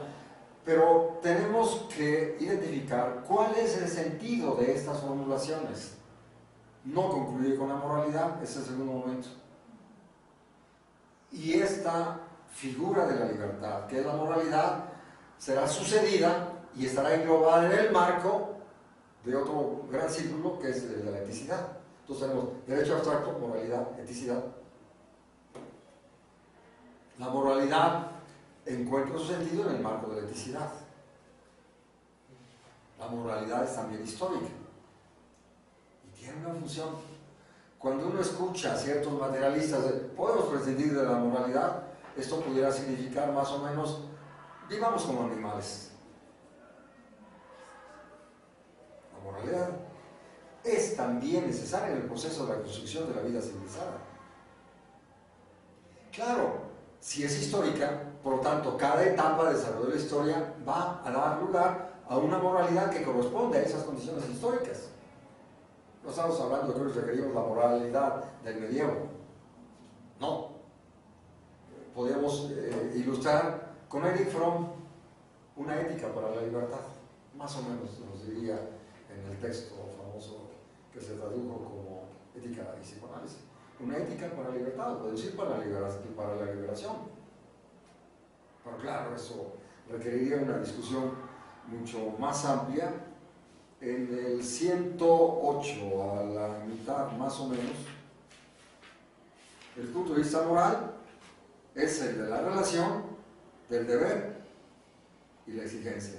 [SPEAKER 1] pero tenemos que identificar cuál es el sentido de estas formulaciones. No concluir con la moralidad, ese es el segundo momento. Y esta figura de la libertad, que es la moralidad, será sucedida y estará englobada en el marco de otro gran círculo que es el de la eticidad. Entonces tenemos derecho abstracto, moralidad, eticidad. La moralidad encuentra su sentido en el marco de la eticidad. La moralidad es también histórica y tiene una función. Cuando uno escucha a ciertos materialistas, podemos prescindir de la moralidad, esto pudiera significar más o menos, vivamos como animales. La moralidad es también necesaria en el proceso de la construcción de la vida civilizada. Claro, si es histórica, por lo tanto, cada etapa de desarrollo de la historia va a dar lugar a una moralidad que corresponde a esas condiciones históricas. No estamos hablando de que nos requerimos la moralidad del medievo. No. Podríamos ilustrar con Erich Fromm una ética para la libertad. Más o menos nos diría en el texto famoso que se tradujo como Ética y Psicoanálisis. Una ética para la libertad, puede decir para la liberación. Pero claro, eso requeriría una discusión mucho más amplia. En el 108, a la mitad más o menos, el punto de vista moral es el de la relación, del deber y la exigencia.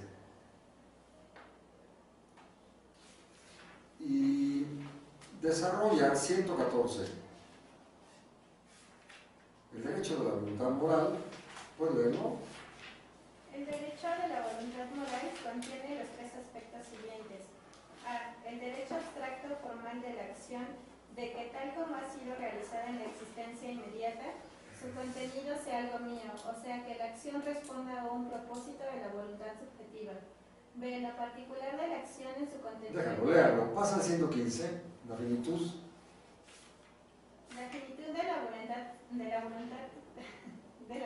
[SPEAKER 1] Y desarrolla 114. derecho de la voluntad moral, pues leerlo.
[SPEAKER 4] El derecho de la voluntad moral contiene los tres aspectos siguientes. A. El derecho abstracto formal de la acción, de que tal como ha sido realizada en la existencia inmediata, su contenido sea algo mío, o sea que la acción responda a un propósito de la voluntad subjetiva. B. Lo particular de la acción en su contenido.
[SPEAKER 1] Déjalo, léalo. Pasa al 115, la finitud.
[SPEAKER 4] La finitud de la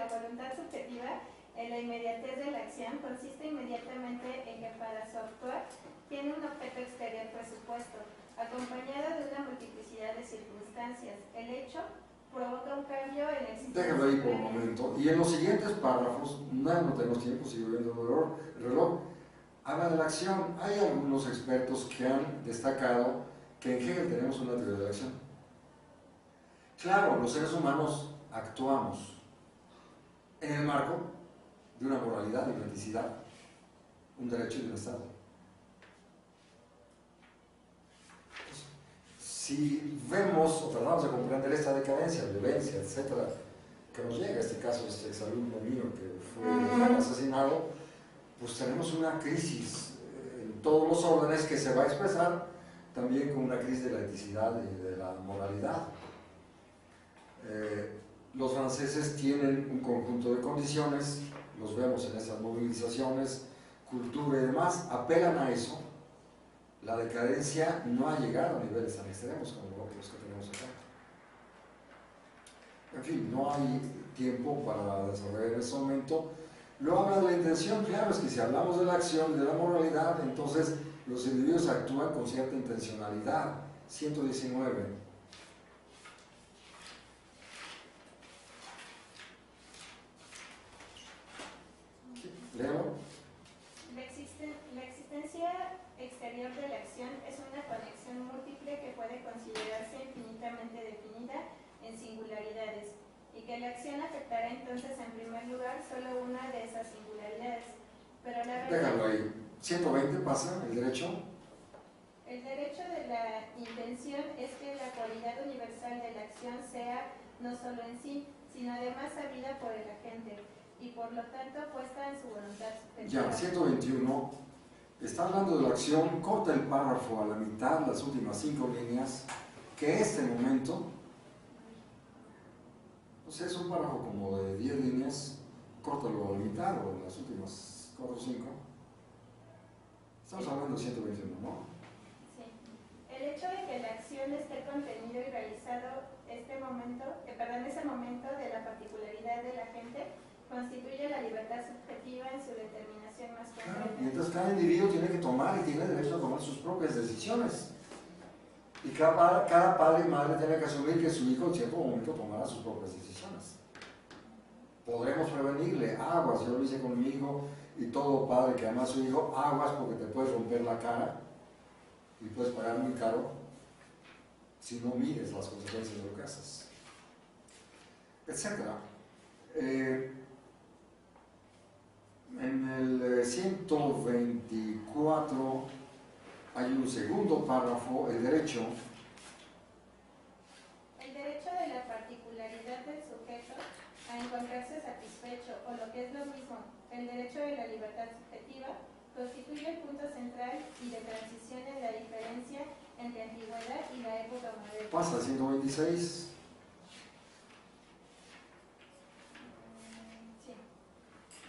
[SPEAKER 4] voluntad subjetiva en la inmediatez de la acción consiste inmediatamente en que para su actuar tiene un objeto exterior presupuesto, acompañado de una multiplicidad de circunstancias. El hecho provoca un cambio en la existencia.
[SPEAKER 1] Déjalo ahí por un momento. Y en los siguientes párrafos, no tenemos tiempo, sigo viendo el reloj, habla de la acción. Hay algunos expertos que han destacado que en Hegel tenemos una teoría de la acción. Claro, los seres humanos actuamos en el marco de una moralidad y una eticidad, un derecho y un Estado. Si vemos o tratamos de comprender esta decadencia, violencia, etcétera, que nos llega, este caso, este exalumno mío que fue asesinado, pues tenemos una crisis en todos los órdenes que se va a expresar también con una crisis de la eticidad y de la moralidad. Los franceses tienen un conjunto de condiciones, los vemos en esas movilizaciones, cultura y demás, apelan a eso. La decadencia no ha llegado a niveles tan extremos como los que tenemos acá. En fin, no hay tiempo para desarrollar en ese momento. Luego habla de la intención. Claro, es que si hablamos de la acción y de la moralidad, entonces los individuos actúan con cierta intencionalidad. 119. Leo.
[SPEAKER 4] La existencia exterior de la acción es una conexión múltiple que puede considerarse infinitamente definida en singularidades, y que la acción afectará entonces en primer lugar solo una de esas singularidades. Pero la verdad,
[SPEAKER 1] déjalo ahí. 120 pasa, el derecho.
[SPEAKER 4] El derecho de la intención es que la cualidad universal de la acción sea no solo en sí, sino además sabida por el agente, y por lo tanto puesta en su voluntad subjetiva.
[SPEAKER 1] Ya, 121, está hablando de la acción, corta el párrafo a la mitad, las últimas 5 líneas, que este momento, o sea, es un párrafo como de 10 líneas, córtalo a la mitad o en las últimas 4 o 5. Estamos hablando de 121, ¿no?
[SPEAKER 4] Sí. El hecho de que la acción esté contenido y realizado ese momento de la particularidad del agente constituye la libertad subjetiva en su determinación más concreta.
[SPEAKER 1] Y entonces cada individuo tiene que tomar y tiene derecho a tomar sus propias decisiones. Y cada padre y madre tiene que asumir que su hijo en cierto momento tomará sus propias decisiones. Podremos prevenirle, aguas, yo lo hice con mi hijo, y todo padre que ama a su hijo, aguas porque te puedes romper la cara y puedes pagar muy caro si no mides las consecuencias de lo que haces, etcétera. En el 124 hay un segundo párrafo, el derecho.
[SPEAKER 4] El derecho de la particularidad del sujeto a encontrarse satisfecho, o lo que es lo mismo, el derecho de la libertad subjetiva, constituye el punto central y de transición en la diferencia entre antigüedad y la época moderna.
[SPEAKER 1] Pasa al 126.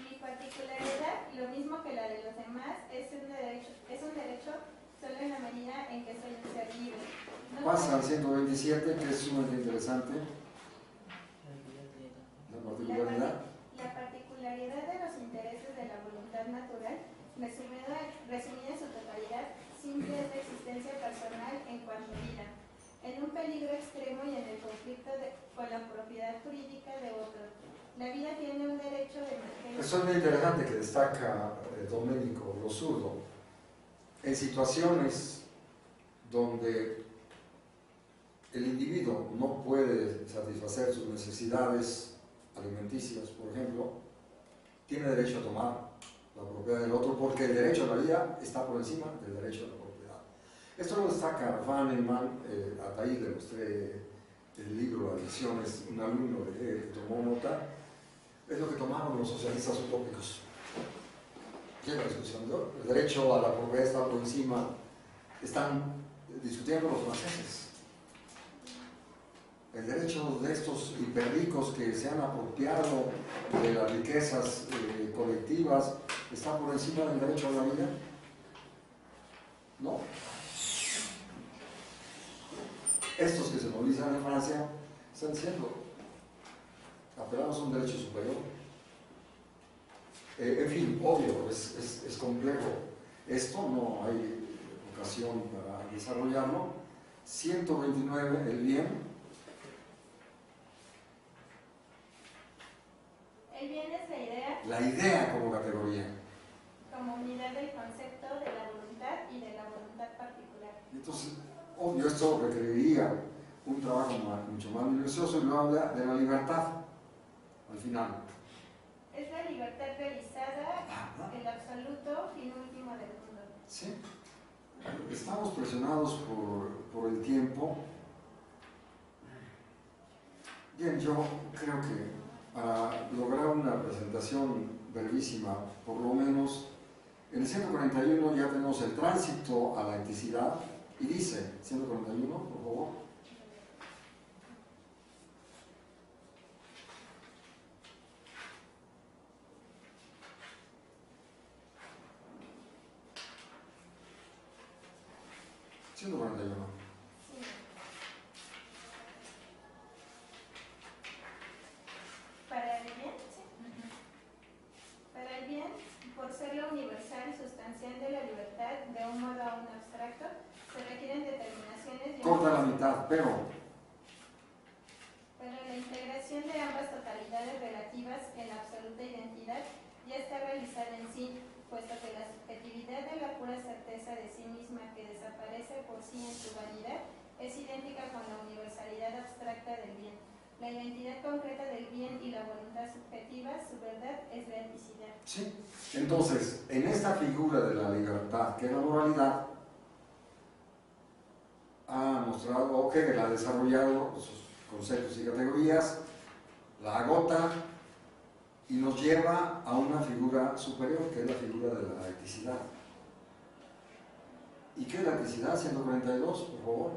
[SPEAKER 4] Mi particularidad, lo mismo que la de los demás, es un derecho solo en la medida en que soy un ser libre. No
[SPEAKER 1] Pasa al 127, que es sumamente interesante. La particularidad.
[SPEAKER 4] La particularidad de los intereses de la voluntad natural, resumida en su totalidad, simple es la existencia personal en cuanto vida, en un peligro extremo y en el conflicto con la propiedad jurídica de otro. La vida tiene un derecho de emergencia.
[SPEAKER 1] Eso es muy interesante que destaca Domenico lo zurdo. En situaciones donde el individuo no puede satisfacer sus necesidades alimenticias, por ejemplo, tiene derecho a tomar la propiedad del otro, porque el derecho a la vida está por encima del derecho a la propiedad. Esto lo destaca Van Eyman, Ataí, de los tres el libro Adicciones, un alumno de él que tomó nota, es lo que tomaron los socialistas utópicos. ¿Qué la discusión? El derecho a la propiedad está por encima, están discutiendo los franceses. El derecho de estos hiperricos que se han apropiado de las riquezas colectivas está por encima del derecho a la vida. No. Estos que se movilizan en Francia están diciendo, apelamos a un derecho superior. En fin, obvio, es complejo. Esto no hay ocasión para desarrollarlo. 129, el bien.
[SPEAKER 4] El bien es la idea
[SPEAKER 1] La idea como categoría.
[SPEAKER 4] como unidad del concepto de la voluntad y de la voluntad particular.
[SPEAKER 1] Entonces, obvio, esto requeriría un trabajo mucho más minucioso y luego habla de la libertad al final.
[SPEAKER 4] Es la libertad realizada, el absoluto fin último del mundo.
[SPEAKER 1] ¿Sí? Estamos presionados por el tiempo. Bien, yo creo que para lograr una presentación brevísima, por lo menos, en el 141 ya tenemos el tránsito a la eticidad, y dice, 141, por favor.
[SPEAKER 4] Sí. Para el bien, sí. Para el bien, por ser lo universal y sustancial de la libertad de un modo aún abstracto, se requieren determinaciones.
[SPEAKER 1] Corta la mitad, pero
[SPEAKER 4] la integración de ambas totalidades relativas en la absoluta identidad ya está realizada en sí, puesto que la subjetividad de la pura certeza de sí misma que desaparece por sí en su vanidad es idéntica con la universalidad abstracta del bien. La identidad concreta del bien y la voluntad subjetiva, su verdad, es la eticidad.
[SPEAKER 1] sí. Entonces, en esta figura de la libertad, que es la moralidad, ha mostrado, o que ha desarrollado sus conceptos y categorías, la agota y nos lleva a una figura superior, que es la figura de la eticidad. ¿Y qué es la eticidad? 142, por favor.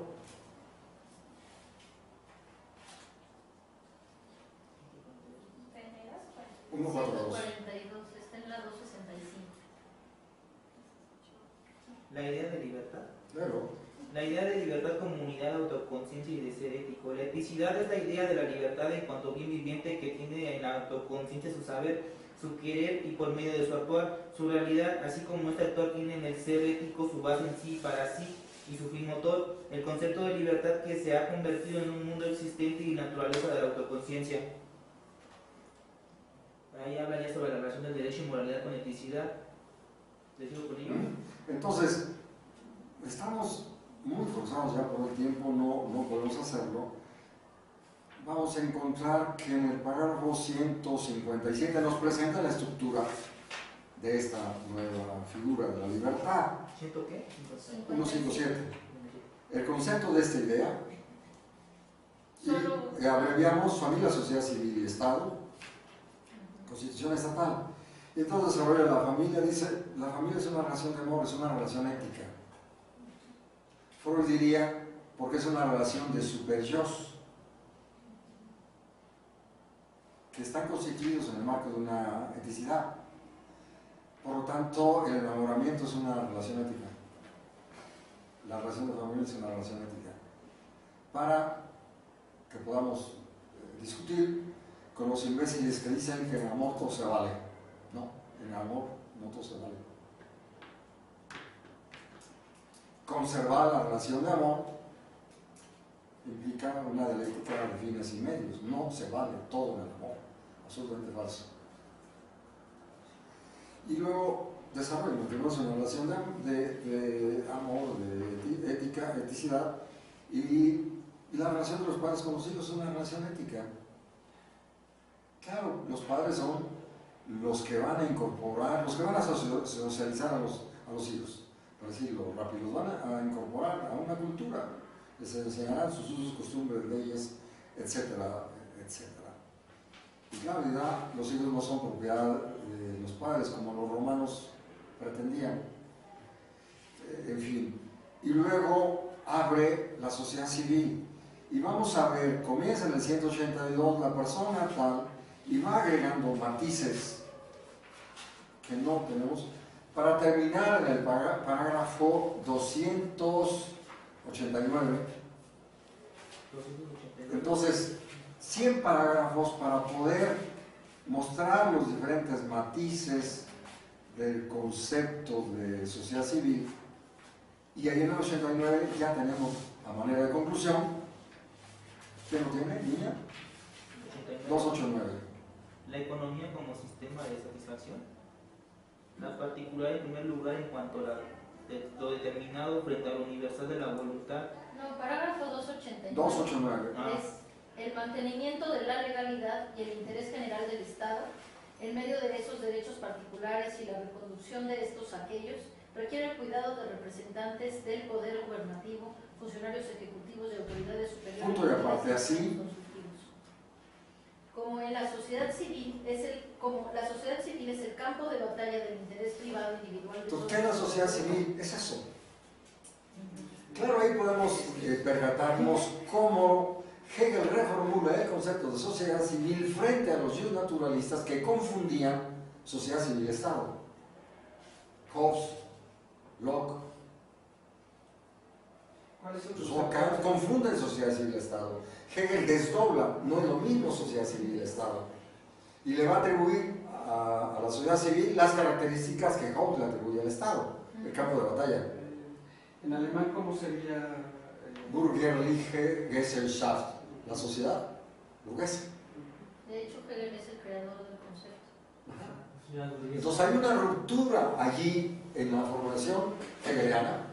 [SPEAKER 1] 142.
[SPEAKER 2] 142, está en la 265.
[SPEAKER 3] La idea de libertad.
[SPEAKER 1] Claro.
[SPEAKER 3] La idea de libertad como unidad de autoconciencia y de ser ético. La eticidad es la idea de la libertad en cuanto bien viviente que tiene en la autoconciencia su saber, su querer y por medio de su actuar, su realidad, así como este actuar tiene en el ser ético su base en sí, para sí y su fin motor, el concepto de libertad que se ha convertido en un mundo existente y naturaleza de la autoconciencia. Ahí habla ya sobre la relación del derecho y moralidad con eticidad. ¿Les digo con ello?
[SPEAKER 1] Entonces, estamos muy forzados ya por el tiempo, no podemos hacerlo. Vamos a encontrar que en el parágrafo 157 nos presenta la estructura de esta nueva figura de la libertad.
[SPEAKER 3] ¿Siento qué?
[SPEAKER 1] 157. El concepto de esta idea,
[SPEAKER 2] Solo-
[SPEAKER 1] y abreviamos familia, sociedad civil y Estado, constitución estatal. Y entonces desarrolla la familia, dice, la familia es una relación de amor, es una relación ética. Freud diría, porque es una relación de super-yos, que están constituidos en el marco de una eticidad. Por lo tanto, el enamoramiento es una relación ética. La relación de familia es una relación ética. Para que podamos discutir con los imbéciles que dicen que en amor todo se vale. No, en amor no todo se vale. Conservar la relación de amor implica una dialéctica de fines y medios. No se vale todo en el amor. Absolutamente falso. Y luego desarrollamos primero una relación de amor, de ética, eticidad, y la relación de los padres con los hijos es una relación ética. Claro, los padres son los que van a incorporar, los que van a socializar a los hijos, por decirlo rápido, los van a incorporar a una cultura, les enseñarán sus usos, costumbres, leyes, etcétera, etcétera. Y claro, ya los hijos no son propiedad de los padres como los romanos pretendían. En fin, y luego abre la sociedad civil. Y vamos a ver, comienza en el 182 la persona tal y va agregando matices que no tenemos para terminar en el parágrafo 289. Entonces, 100 parágrafos para poder mostrar los diferentes matices del concepto de sociedad civil. Y ahí en el 89 ya tenemos, a manera de conclusión, ¿qué no tiene, niña? 289.
[SPEAKER 3] La economía como sistema de satisfacción. La particular en primer lugar en cuanto a lo determinado frente a lo universal de la voluntad.
[SPEAKER 2] No, parágrafo 289.
[SPEAKER 1] 289.
[SPEAKER 2] Es el mantenimiento de la legalidad y el interés general del Estado en medio de esos derechos particulares y la reconducción de estos a aquellos requiere el cuidado de representantes del poder gubernativo, funcionarios ejecutivos y autoridades superiores.
[SPEAKER 1] Punto y aparte, así.
[SPEAKER 2] Como en la sociedad civil como la sociedad civil es el campo de batalla del interés privado individual.
[SPEAKER 1] Entonces, ¿qué es la sociedad civil? Es eso. Claro, ahí podemos percatarnos cómo Hegel reformula el concepto de sociedad civil frente a los naturalistas que confundían sociedad civil y Estado. Hobbes, Locke, confunden sociedad civil y Estado. Hegel desdobla, no es lo mismo sociedad civil y Estado, y le va a atribuir a la sociedad civil las características que Hobbes le atribuye al Estado, el campo de batalla.
[SPEAKER 5] En alemán, ¿cómo sería?
[SPEAKER 1] Bürgerliche Gesellschaft, la sociedad burguesa.
[SPEAKER 2] De hecho, Hegel es el creador del concepto.
[SPEAKER 1] Entonces hay una ruptura allí en la formación hegeliana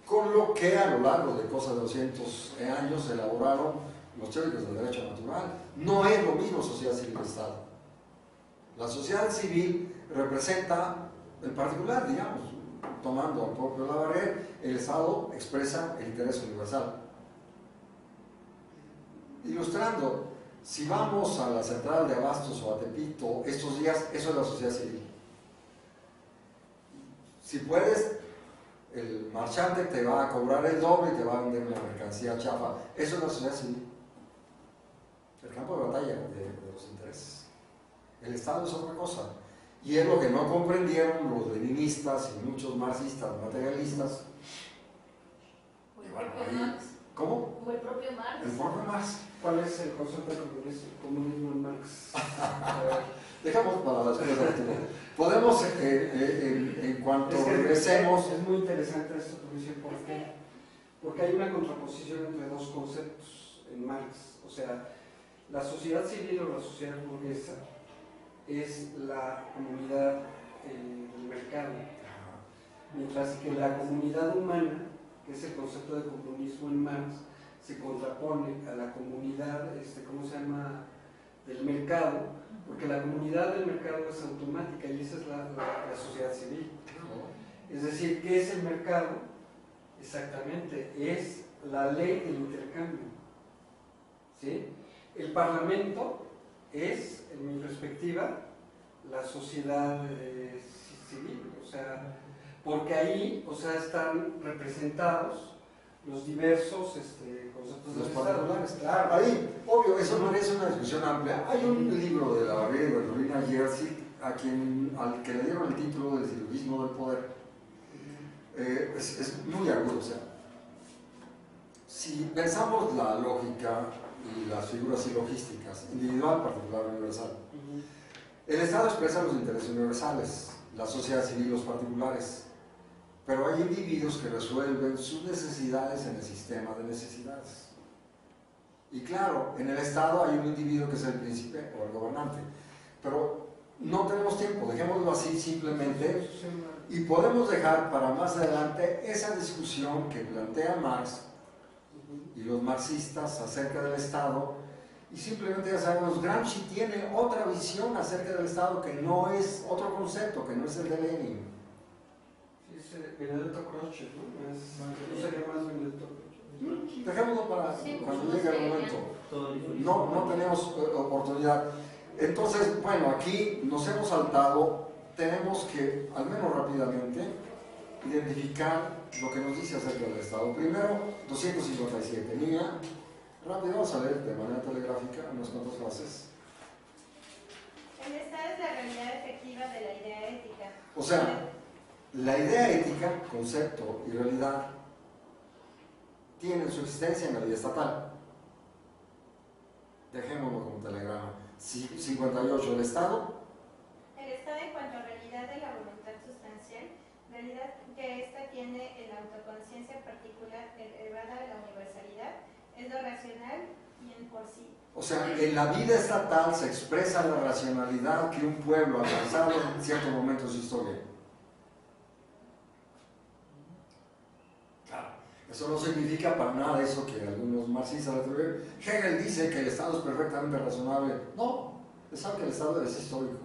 [SPEAKER 1] con lo que a lo largo de cosas de 200 años elaboraron los teóricos del derecho natural. No es lo mismo sociedad civil y Estado. La sociedad civil representa, en particular, digamos, tomando al propio Labarrère, el Estado expresa el interés universal. Ilustrando, si vamos a la central de Abastos o a Tepito estos días, eso es la sociedad civil. Si puedes, el marchante te va a cobrar el doble y te va a vender una mercancía chafa. Eso es la sociedad civil. El campo de batalla de los intereses. El Estado es otra cosa. Y es lo que no comprendieron los leninistas y muchos marxistas materialistas.
[SPEAKER 2] O el
[SPEAKER 1] Bueno,
[SPEAKER 2] propio
[SPEAKER 1] ahí,
[SPEAKER 2] Marx.
[SPEAKER 1] ¿cómo?
[SPEAKER 2] O el propio Marx.
[SPEAKER 1] El propio Marx.
[SPEAKER 5] ¿Cuál es el concepto de comunismo en Marx?
[SPEAKER 1] Dejamos para después, Arturo. Podemos, en cuanto
[SPEAKER 5] Es que
[SPEAKER 1] regresemos.
[SPEAKER 5] es muy interesante esto que dice, ¿por qué? Porque hay una contraposición entre dos conceptos en Marx. O sea, la sociedad civil o la sociedad burguesa es la comunidad del mercado, mientras que la comunidad humana, que es el concepto de comunismo en Marx, se contrapone a la comunidad, ¿cómo se llama?, del mercado, porque la comunidad del mercado es automática y esa es la sociedad civil. Es decir, ¿qué es el mercado? Exactamente, es la ley del intercambio. ¿Sí? El Parlamento es, en mi perspectiva, la sociedad civil, o sea, porque ahí, o sea, están representados los diversos conceptos
[SPEAKER 1] Los
[SPEAKER 5] del
[SPEAKER 1] particulares,
[SPEAKER 5] Estado.
[SPEAKER 1] claro, ahí, obvio, eso merece una discusión amplia. Hay un libro de la de Carolina Jersey al que le dieron el título del silogismo del poder. Es muy agudo, o sea, si pensamos la lógica y las figuras silogísticas, individual, particular, universal, el Estado expresa los intereses universales, la sociedad civil los particulares, pero hay individuos que resuelven sus necesidades en el sistema de necesidades. Y claro, en el Estado hay un individuo que es el príncipe o el gobernante, pero no tenemos tiempo, dejémoslo así simplemente, y podemos dejar para más adelante esa discusión que plantea Marx y los marxistas acerca del Estado, y simplemente ya sabemos, Gramsci tiene otra visión acerca del Estado que no es otro concepto, que no es el de Lenin.
[SPEAKER 5] Sí, es Benedetto Croce, ¿no? No sería más Benedetto Croce.
[SPEAKER 1] Dejémoslo para
[SPEAKER 2] Sí,
[SPEAKER 1] cuando
[SPEAKER 2] pues,
[SPEAKER 1] llegue el
[SPEAKER 2] no sé,
[SPEAKER 1] momento.
[SPEAKER 3] todo el
[SPEAKER 1] no tenemos oportunidad. Entonces, bueno, aquí nos hemos saltado, tenemos que, al menos rápidamente, identificar lo que nos dice acerca del Estado. Primero, 257, niña, rápido, vamos a leer de manera telegráfica unas cuantas frases.
[SPEAKER 4] El Estado es la realidad efectiva de la idea ética.
[SPEAKER 1] O sea, la idea ética, concepto y realidad tienen su existencia en la vida estatal. Dejémoslo como telegrama. 58, el Estado.
[SPEAKER 4] El Estado en cuanto a realidad de la voluntad sustancial, realidad que ésta tiene en la autoconciencia particular elevada a la universalidad, es lo racional y en por sí.
[SPEAKER 1] O sea, en la vida estatal se expresa la racionalidad que un pueblo ha alcanzado en cierto momento de su historia. Claro, eso no significa para nada eso que algunos marxistas atribuyen. Hegel dice que el Estado es perfectamente razonable. No, es algo que el Estado debe ser histórico.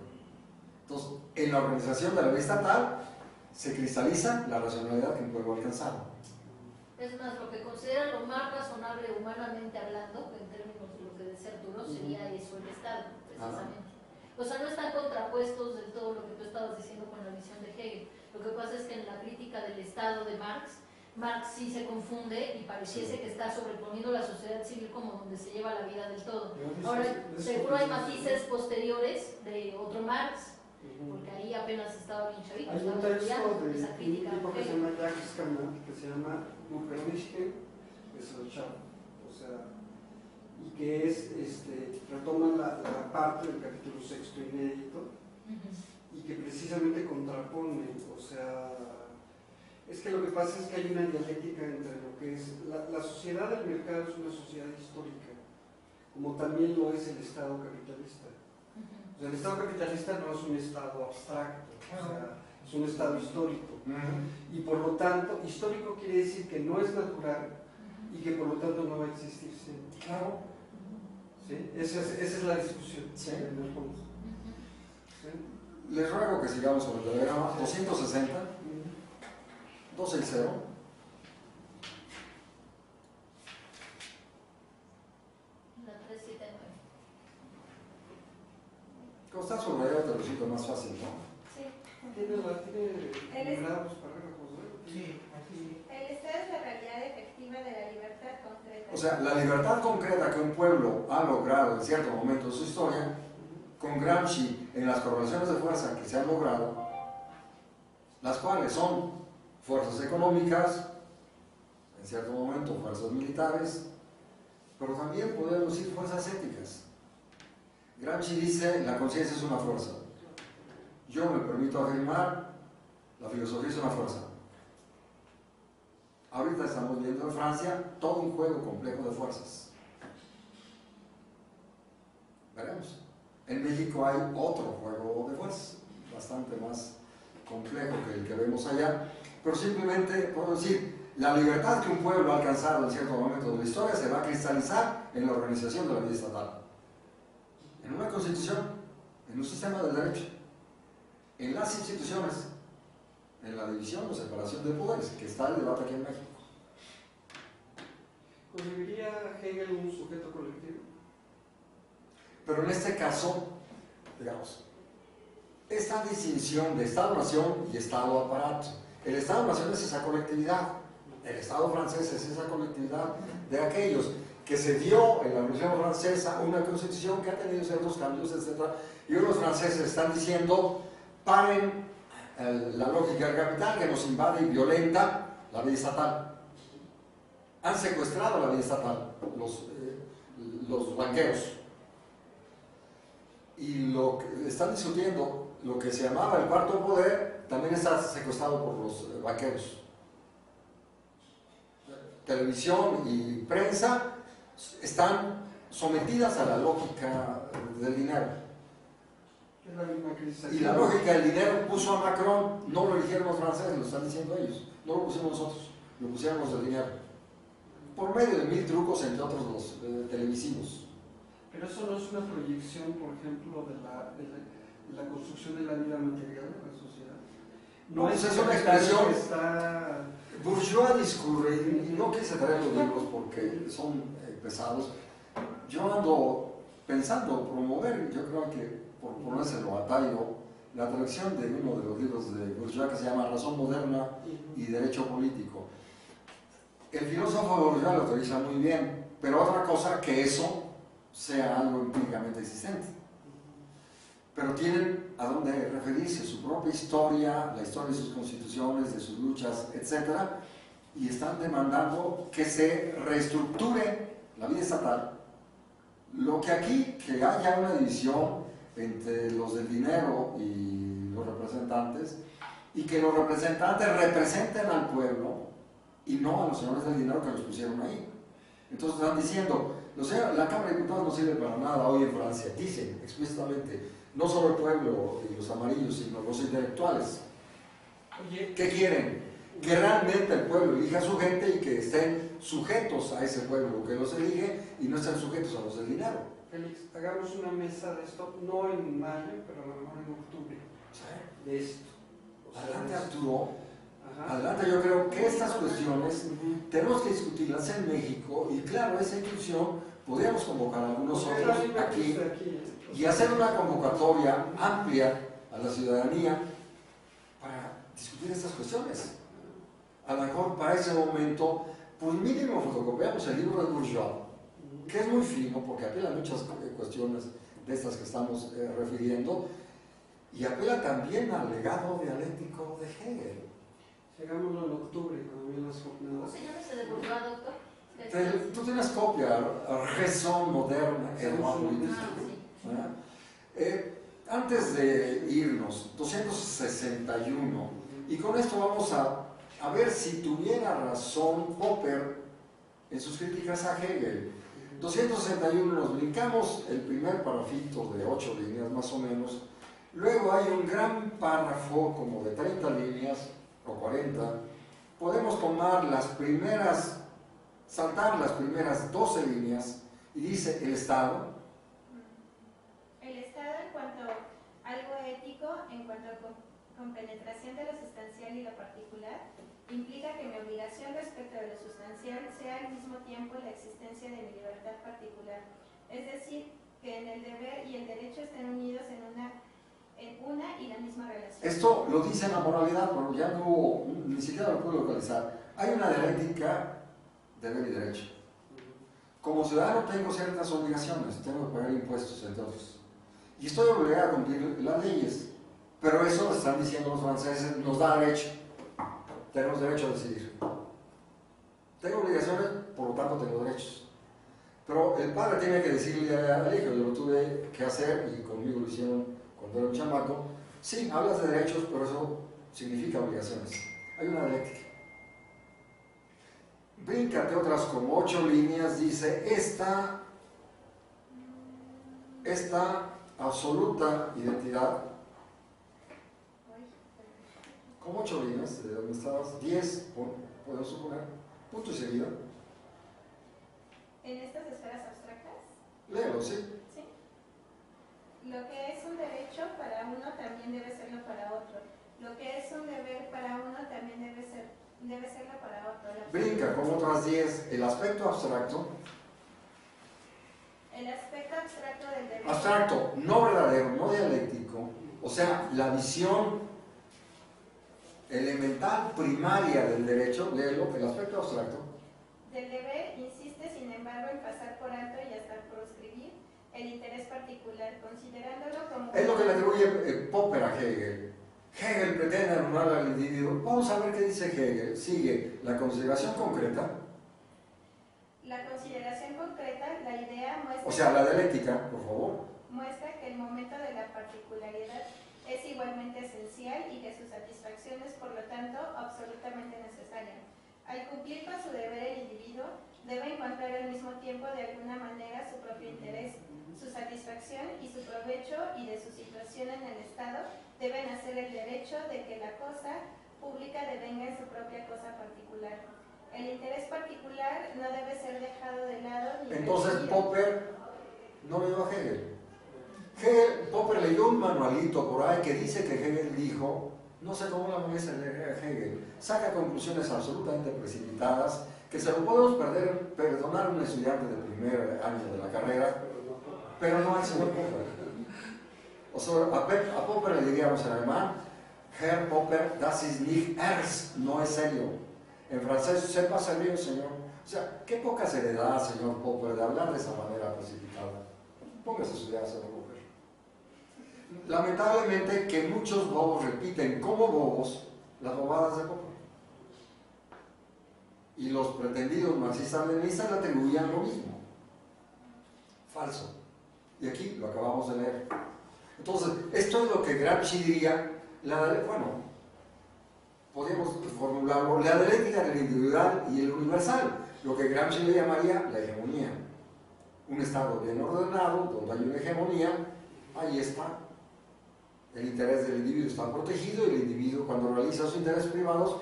[SPEAKER 1] Entonces, en la organización de la vida estatal se cristaliza la racionalidad que un pueblo ha alcanzado.
[SPEAKER 2] Es más, lo que considera lo más razonable humanamente hablando, en términos de lo que decía Arturo, sería eso, el Estado, precisamente. O sea, no están contrapuestos del todo lo que tú estabas diciendo con la visión de Hegel. Lo que pasa es que en la crítica del Estado de Marx sí se confunde y pareciese que está sobreponiendo la sociedad civil como donde se lleva la vida del todo. Ahora, seguro hay matices posteriores de otro Marx, porque ahí apenas estaba bien chavito.
[SPEAKER 5] Hay un
[SPEAKER 2] estaba
[SPEAKER 5] texto
[SPEAKER 2] estudiando
[SPEAKER 5] de
[SPEAKER 2] esa
[SPEAKER 5] un
[SPEAKER 2] crítica.
[SPEAKER 5] tipo que se llama Jacques Camus, que se llama Buchernische Gesellschaft, o sea, y que es, retoma la parte del capítulo sexto inédito, y que precisamente contrapone, o sea, es que lo que pasa es que hay una dialéctica entre lo que es, la sociedad del mercado es una sociedad histórica, como también lo es el Estado capitalista. O sea, el Estado capitalista no es un Estado abstracto, o sea, es un Estado histórico. Y por lo tanto, histórico quiere decir que no es natural y que por lo tanto no va a existir siempre.
[SPEAKER 1] Claro.
[SPEAKER 5] ¿Sí? Esa es la discusión.
[SPEAKER 1] Sí.
[SPEAKER 5] En el fondo. ¿Sí?
[SPEAKER 1] Les ruego que sigamos con el telegrama. 260, 260.
[SPEAKER 2] La 379.
[SPEAKER 1] Como está subrayado, te lo siento más fácil, ¿no?
[SPEAKER 4] Sí.
[SPEAKER 5] Tiene numerados parágrafos, ¿no?
[SPEAKER 3] Sí, así.
[SPEAKER 4] El Estado es la realidad efectiva de la libertad concreta.
[SPEAKER 1] O sea, la libertad concreta que un pueblo ha logrado en cierto momento de su historia, con Gramsci en las correlaciones de fuerza que se han logrado, las cuales son fuerzas económicas, en cierto momento fuerzas militares, pero también podemos decir fuerzas éticas. Gramsci dice, la conciencia es una fuerza. Yo me permito afirmar, la filosofía es una fuerza. Ahorita estamos viendo en Francia todo un juego complejo de fuerzas. Veremos. En México hay otro juego de fuerzas, bastante más complejo que el que vemos allá, pero simplemente puedo decir, la libertad que un pueblo ha alcanzado en cierto momento de la historia se va a cristalizar en la organización de la vida estatal, en una constitución, en un sistema del derecho, en las instituciones, en la división o separación de poderes, que está el debate aquí en México.
[SPEAKER 5] ¿Concebiría Hegel un sujeto colectivo?
[SPEAKER 1] Pero en este caso, digamos, esta distinción de Estado-Nación y Estado-Aparato. El Estado-Nación es esa colectividad, el Estado francés es esa colectividad de aquellos que se dio en la Revolución Francesa una constitución que ha tenido ciertos cambios, etc. Y hoy los franceses están diciendo, paren la lógica del capital que nos invade y violenta la vida estatal. Han secuestrado la vida estatal los banqueros. Y lo que están discutiendo, lo que se llamaba el cuarto poder, también está secuestrado por los banqueros. Televisión y prensa están sometidas a la lógica del dinero.
[SPEAKER 5] Es la misma crisis.
[SPEAKER 1] Y la lógica del dinero puso a Macron, no lo eligieron los franceses, lo están diciendo ellos, no lo pusimos nosotros, lo pusieron los del dinero. Por medio de 1000 trucos, entre otros los televisivos.
[SPEAKER 5] Pero eso no es una proyección, por ejemplo, de la construcción de la vida material de la sociedad.
[SPEAKER 1] No,
[SPEAKER 5] es
[SPEAKER 1] es una
[SPEAKER 5] que
[SPEAKER 1] expresión.
[SPEAKER 5] Está...
[SPEAKER 1] Bourgeois discurre, y no quise traer los libros porque son pesados. yo ando pensando promover, yo creo que por ponérselo a Tairo, la traducción de uno de los libros de Bourdieu que se llama Razón Moderna y Derecho Político. El filósofo Bourdieu lo autoriza muy bien, pero otra cosa que eso sea algo empíricamente existente. Pero tienen a dónde referirse, su propia historia, la historia de sus constituciones, de sus luchas, etc. Y están demandando que se reestructure la vida estatal. Lo que aquí, que haya una división entre los del dinero y los representantes, y que los representantes representen al pueblo y no a los señores del dinero que los pusieron ahí. Entonces están diciendo, la Cámara de Diputados no sirve para nada hoy en Francia, dicen explícitamente, no solo el pueblo y los amarillos, sino los intelectuales.
[SPEAKER 5] Oye,
[SPEAKER 1] ¿Qué quieren? Que realmente el pueblo elija a su gente y que estén sujetos a ese pueblo que los elige y no estén sujetos a los del dinero.
[SPEAKER 5] Félix, hagamos una mesa de esto, no en mayo, pero a lo mejor en octubre, de esto. O sea,
[SPEAKER 1] Adelante,
[SPEAKER 5] de esto.
[SPEAKER 1] Arturo.
[SPEAKER 5] Ajá.
[SPEAKER 1] Adelante, yo creo que estas cuestiones tenemos que discutirlas en México y claro, esa inclusión podríamos convocar a algunos
[SPEAKER 5] Porque
[SPEAKER 1] otros
[SPEAKER 5] la misma que
[SPEAKER 1] aquí
[SPEAKER 5] usted aquí,
[SPEAKER 1] y hacer una convocatoria amplia a la ciudadanía para discutir estas cuestiones. A lo mejor para ese momento, pues mínimo fotocopiamos el libro de Bourdieu, que es muy fino porque apela a muchas cuestiones de estas que estamos refiriendo y apela también al legado dialéctico de Hegel.
[SPEAKER 5] Hagámoslo en octubre, cuando vienen las
[SPEAKER 2] ¿Cómo
[SPEAKER 5] jornadas.
[SPEAKER 2] se llama ese de Bourdieu, doctor?
[SPEAKER 1] Tú tienes copia, Raison Moderne et Droit Politique.
[SPEAKER 2] Ah, sí.
[SPEAKER 1] Antes de irnos, 261, y con esto vamos a ver si tuviera razón Popper en sus críticas a Hegel. 261 nos brincamos el primer parrafito de 8 líneas más o menos, luego hay un gran párrafo como de 30 líneas o 40, podemos tomar las primeras, saltar las primeras 12 líneas y dice el Estado.
[SPEAKER 4] El Estado en cuanto a algo ético, en cuanto a compenetración de lo sustancial y lo particular, implica que mi obligación respecto de lo sustancial sea al mismo tiempo la existencia de mi libertad particular. Es decir, que en el deber y el derecho estén unidos en una y la misma relación.
[SPEAKER 1] Esto lo dice en la moralidad, pero ya no hubo, ni siquiera lo puedo localizar. Hay una dialéctica de deber y derecho. Como ciudadano tengo ciertas obligaciones, tengo que pagar impuestos, entre otros. Y estoy obligado a cumplir las leyes. Pero eso lo están diciendo los franceses, nos da derecho. Tenemos derecho a decidir. Tengo obligaciones, por lo tanto tengo derechos. Pero el padre tiene que decirle al hijo, yo lo tuve que hacer y conmigo lo hicieron cuando era un chamaco. Sí, hablas de derechos, pero eso significa obligaciones. Hay una dialéctica. Bríncate otras como 8 líneas, dice, esta absoluta identidad, como 8 líneas, de donde estabas, 10, podemos suponer, punto y seguido.
[SPEAKER 4] En estas esferas abstractas,
[SPEAKER 1] Léelo, sí.
[SPEAKER 4] ¿sí? Lo que es un derecho para uno también debe serlo para otro. Lo que es un deber para uno también debe serlo para otro.
[SPEAKER 1] Brinca como otras 10, el aspecto abstracto.
[SPEAKER 4] El aspecto abstracto del deber.
[SPEAKER 1] Abstracto, no verdadero, no dialéctico. O sea, la visión elemental, primaria del derecho, léelo, el aspecto abstracto.
[SPEAKER 4] Del deber insiste, sin embargo, en pasar por alto y hasta proscribir el interés particular, considerándolo como...
[SPEAKER 1] Es lo que le atribuye Popper a Hegel. Hegel pretende anular al individuo. Vamos a ver qué dice Hegel. Sigue la consideración concreta.
[SPEAKER 4] La consideración concreta, la idea muestra...
[SPEAKER 1] O sea, la dialéctica, por favor.
[SPEAKER 4] Muestra que el momento de la particularidad es igualmente esencial y que su satisfacción es, por lo tanto, absolutamente necesaria. Al cumplir con su deber el individuo debe encontrar al mismo tiempo de alguna manera su propio interés, su satisfacción y su provecho, y de su situación en el Estado debe nacer el derecho de que la cosa pública devenga en su propia cosa particular. El interés particular no debe ser dejado de lado ni
[SPEAKER 1] Entonces
[SPEAKER 4] reprimido.
[SPEAKER 1] Popper no leyó a Hegel. Popper leyó un manualito por ahí que dice que Hegel dijo, no sé cómo la molesta leer a Hegel, saca conclusiones absolutamente precipitadas que se lo podemos perdonar a un estudiante de primer año de la carrera, pero no al señor Popper. O sea, a Popper le diríamos en alemán, Herr Popper, das ist nicht ernst, no es serio. En francés, sepa serio, señor. O sea, qué poca seriedad, señor Popper, de hablar de esa manera precipitada. Póngase a estudiar, señor Popper. Lamentablemente que muchos bobos repiten como bobos las bobadas de Popper. Y los pretendidos marxistas-leninistas le atribuían lo mismo. Falso. Y aquí lo acabamos de leer. Entonces, esto es lo que Gramsci diría, bueno, podríamos formularlo, la dialéctica del individual y el universal, lo que Gramsci le llamaría la hegemonía. Un estado bien ordenado, donde hay una hegemonía, ahí está. El interés del individuo está protegido y el individuo, cuando realiza sus intereses privados,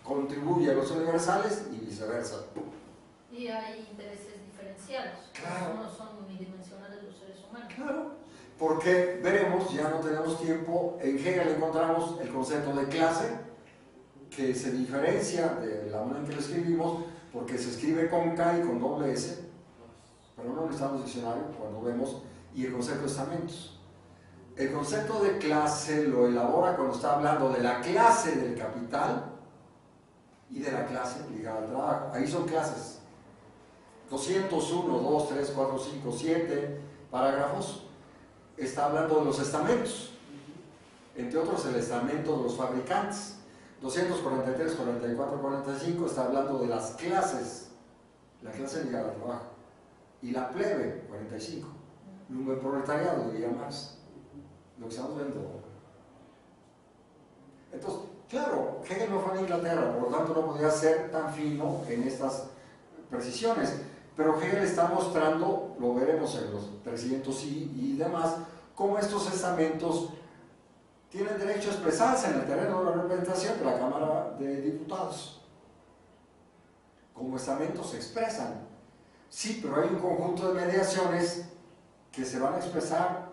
[SPEAKER 1] contribuye a los universales y viceversa.
[SPEAKER 2] Y hay intereses diferenciados,
[SPEAKER 1] Claro.
[SPEAKER 2] no son unidimensionales los seres humanos.
[SPEAKER 1] Claro, porque veremos, ya no tenemos tiempo, en Hegel encontramos el concepto de clase, que se diferencia de la manera en que lo escribimos, porque se escribe con K y con doble S, pero no necesitamos diccionario cuando vemos, y el concepto de estamentos. El concepto de clase lo elabora cuando está hablando de la clase del capital y de la clase ligada al trabajo. Ahí son clases. 201, 2, 3, 4, 5, 7 parágrafos. Está hablando de los estamentos. Entre otros, el estamento de los fabricantes. 243, 44, 45 está hablando de las clases. La clase ligada al trabajo. Y la plebe, 45. Lumpenproletariado, diría Marx. Lo que estamos viendo. Entonces, claro, Hegel no fue a Inglaterra, por lo tanto no podía ser tan fino en estas precisiones, pero Hegel está mostrando, lo veremos en los 300 y demás, cómo estos estamentos tienen derecho a expresarse en el terreno de la representación de la Cámara de Diputados. Como estamentos se expresan. Sí, pero hay un conjunto de mediaciones que se van a expresar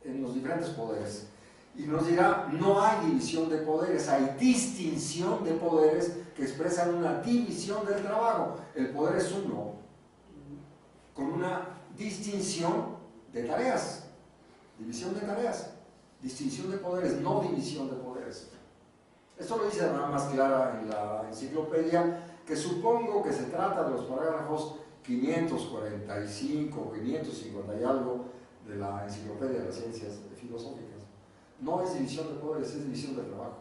[SPEAKER 1] en los diferentes poderes. Y nos dirá, no hay división de poderes, hay distinción de poderes que expresan una división del trabajo. El poder es uno, con una distinción de tareas, división de tareas, distinción de poderes, no división de poderes. Esto lo dice de manera más clara en la enciclopedia, que supongo que se trata de los parágrafos 545, 550 y algo, de la Enciclopedia de las Ciencias Filosóficas. No es división de poderes, es división del trabajo.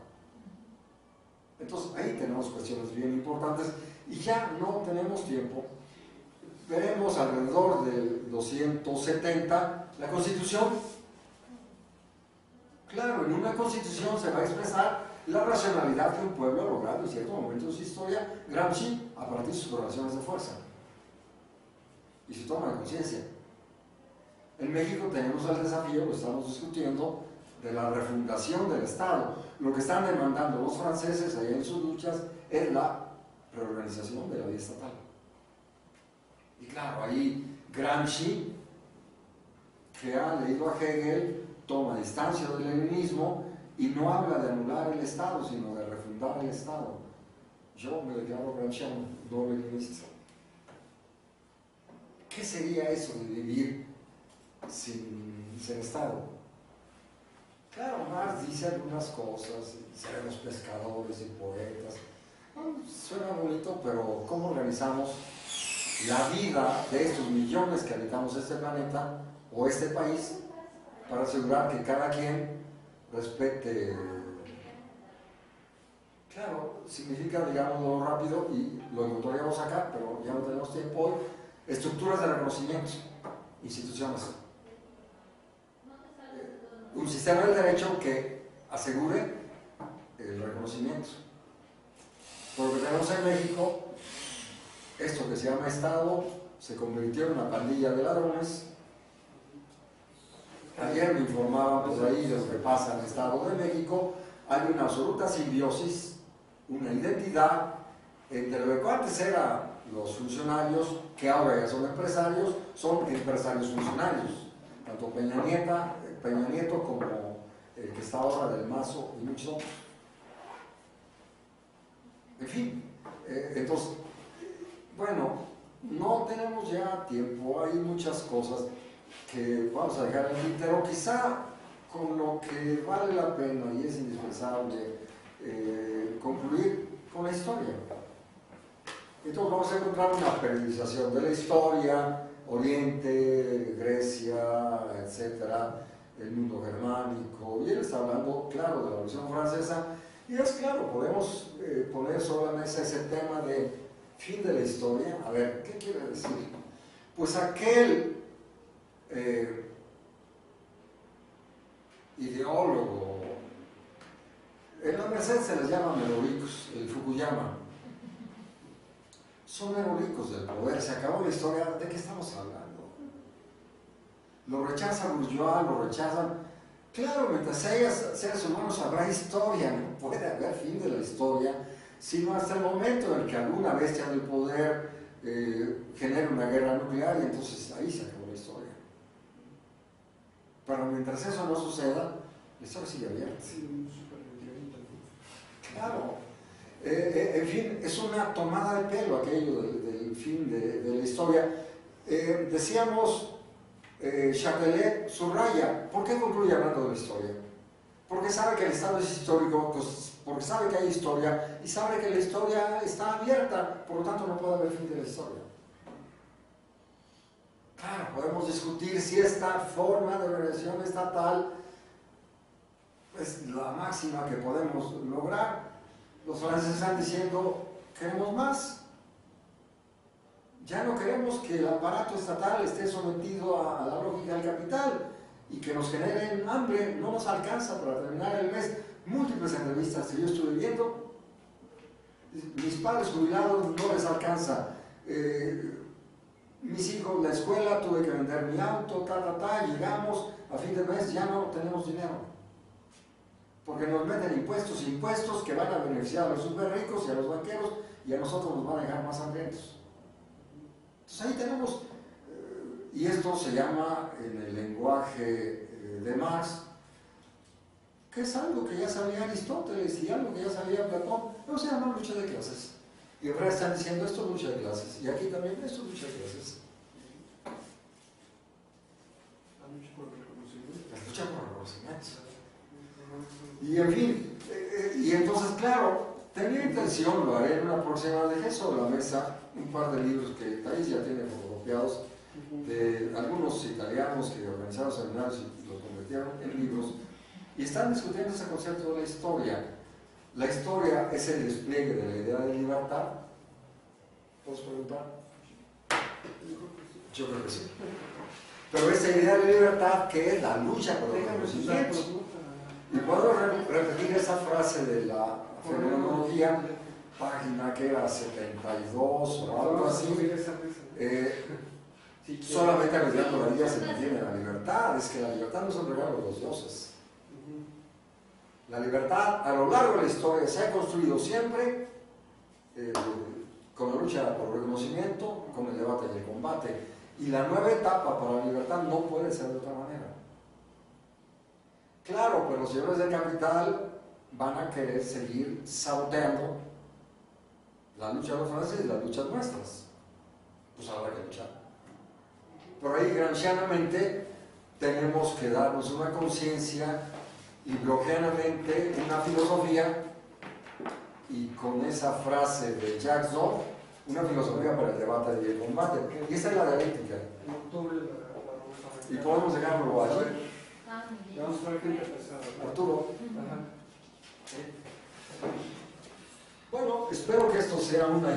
[SPEAKER 1] Entonces ahí tenemos cuestiones bien importantes y ya no tenemos tiempo. Veremos alrededor del 270 la Constitución. Claro, en una Constitución se va a expresar la racionalidad que un pueblo ha logrado en cierto momento de su historia, Gramsci, a partir de sus correlaciones de fuerza y su toma de conciencia. En México tenemos el desafío, lo estamos discutiendo, de la refundación del Estado. Lo que están demandando los franceses allá en sus luchas es la reorganización de la vida estatal. Y claro, ahí Gramsci, que ha leído a Hegel, toma distancia del leninismo y no habla de anular el Estado, sino de refundar el Estado. Yo me declaro gramsciano, no leninista. ¿Qué sería eso de vivir sin Estado? Claro, Marx dice algunas cosas, seremos pescadores y poetas. Bueno, suena bonito, pero ¿cómo organizamos la vida de estos millones que habitamos este planeta o este país para asegurar que cada quien respete? Claro, significa, digámoslo rápido, y lo encontraríamos acá, pero ya no tenemos tiempo hoy, estructuras de reconocimiento, instituciones. Un sistema del derecho que asegure el reconocimiento. Por lo que tenemos en México, esto que se llama Estado se convirtió en una pandilla de ladrones. Ayer me informaban por ahí de lo que pasa en el Estado de México. Hay una absoluta simbiosis, una identidad entre lo que antes eran los funcionarios, que ahora ya son empresarios funcionarios. Tanto Peña Nieto como el que está ahora del Mazo y muchos otros. En fin, entonces, Bueno, no tenemos ya tiempo, hay muchas cosas que vamos a dejar en el tintero, quizá con lo que vale la pena y es indispensable concluir con la historia. Entonces vamos a encontrar una periodización de la historia, Oriente, Grecia, etcétera, el mundo germánico, y él está hablando, claro, de la Revolución Francesa, y es claro, podemos poner sobre la mesa ese tema de fin de la historia. A ver, ¿qué quiere decir? Pues aquel ideólogo, en la Merced se les llama merolicos, el Fukuyama, son merolicos del poder, se acabó la historia, ¿de qué estamos hablando? Lo rechaza Bourdieu, lo rechazan. Claro, mientras haya seres humanos habrá historia, no puede haber fin de la historia, sino hasta el momento en el que alguna bestia del poder genere una guerra nuclear, y entonces ahí se acabó la historia. Pero mientras eso no suceda, la historia sigue abierta. Claro. En fin, es una tomada de pelo aquello del fin de la historia. Decíamos, Chatelet subraya, ¿por qué concluye hablando de la historia? Porque sabe que el Estado es histórico, pues, porque sabe que hay historia y sabe que la historia está abierta, por lo tanto no puede haber fin de la historia. Claro, podemos discutir si esta forma de organización estatal es la máxima que podemos lograr. Los franceses están diciendo, queremos más. Ya no queremos que el aparato estatal esté sometido a la lógica del capital y que nos generen hambre, no nos alcanza para terminar el mes. Múltiples entrevistas que yo estuve viendo, mis padres jubilados no les alcanza, mis hijos, la escuela, tuve que vender mi auto, llegamos a fin de mes, ya no tenemos dinero. Porque nos meten impuestos que van a beneficiar a los super ricos y a los banqueros, y a nosotros nos van a dejar más hambrientos. Entonces ahí tenemos, y esto se llama en el lenguaje de Marx, que es algo que ya sabía Aristóteles y algo que ya sabía Platón, pero se llama lucha de clases. Y ahora están diciendo esto es lucha de clases, y aquí también esto es lucha de clases.
[SPEAKER 5] La lucha por el reconocimiento.
[SPEAKER 1] La lucha por el reconocimiento. Y en fin, y entonces claro, tenía intención, lo haré en una próxima, dejé sobre la mesa un par de libros que Thais ya tiene fotocopiados, de algunos italianos que organizaron seminarios y los convirtieron en libros, y están discutiendo ese concepto de la historia. La historia es el despliegue de la idea de libertad. ¿Puedes preguntar? Yo creo que sí. Pero esta idea de libertad, que es la lucha por el conocimiento. Y puedo repetir esa frase de la fenomenología, página que era 72 o algo así. Solamente arriesgando la vida se mantiene la libertad. Es que la libertad no es un regalo de los dioses. La libertad a lo largo de la historia se ha construido siempre con la lucha por el reconocimiento, con el debate y el combate. Y la nueva etapa para la libertad no puede ser de otra manera. Claro, pero los señores del capital van a querer seguir saboteando la lucha de los franceses y las luchas nuestras. Pues habrá que luchar. Por ahí, gramscianamente, tenemos que darnos una conciencia y bloqueanamente una filosofía, y con esa frase de Jacques Zoff, una filosofía para el debate y el combate. Y esa es la dialéctica.
[SPEAKER 5] En octubre
[SPEAKER 1] y podemos dejarlo allí.
[SPEAKER 5] Vamos a ver qué empezar.
[SPEAKER 1] Arturo. Bueno, espero que esto sea una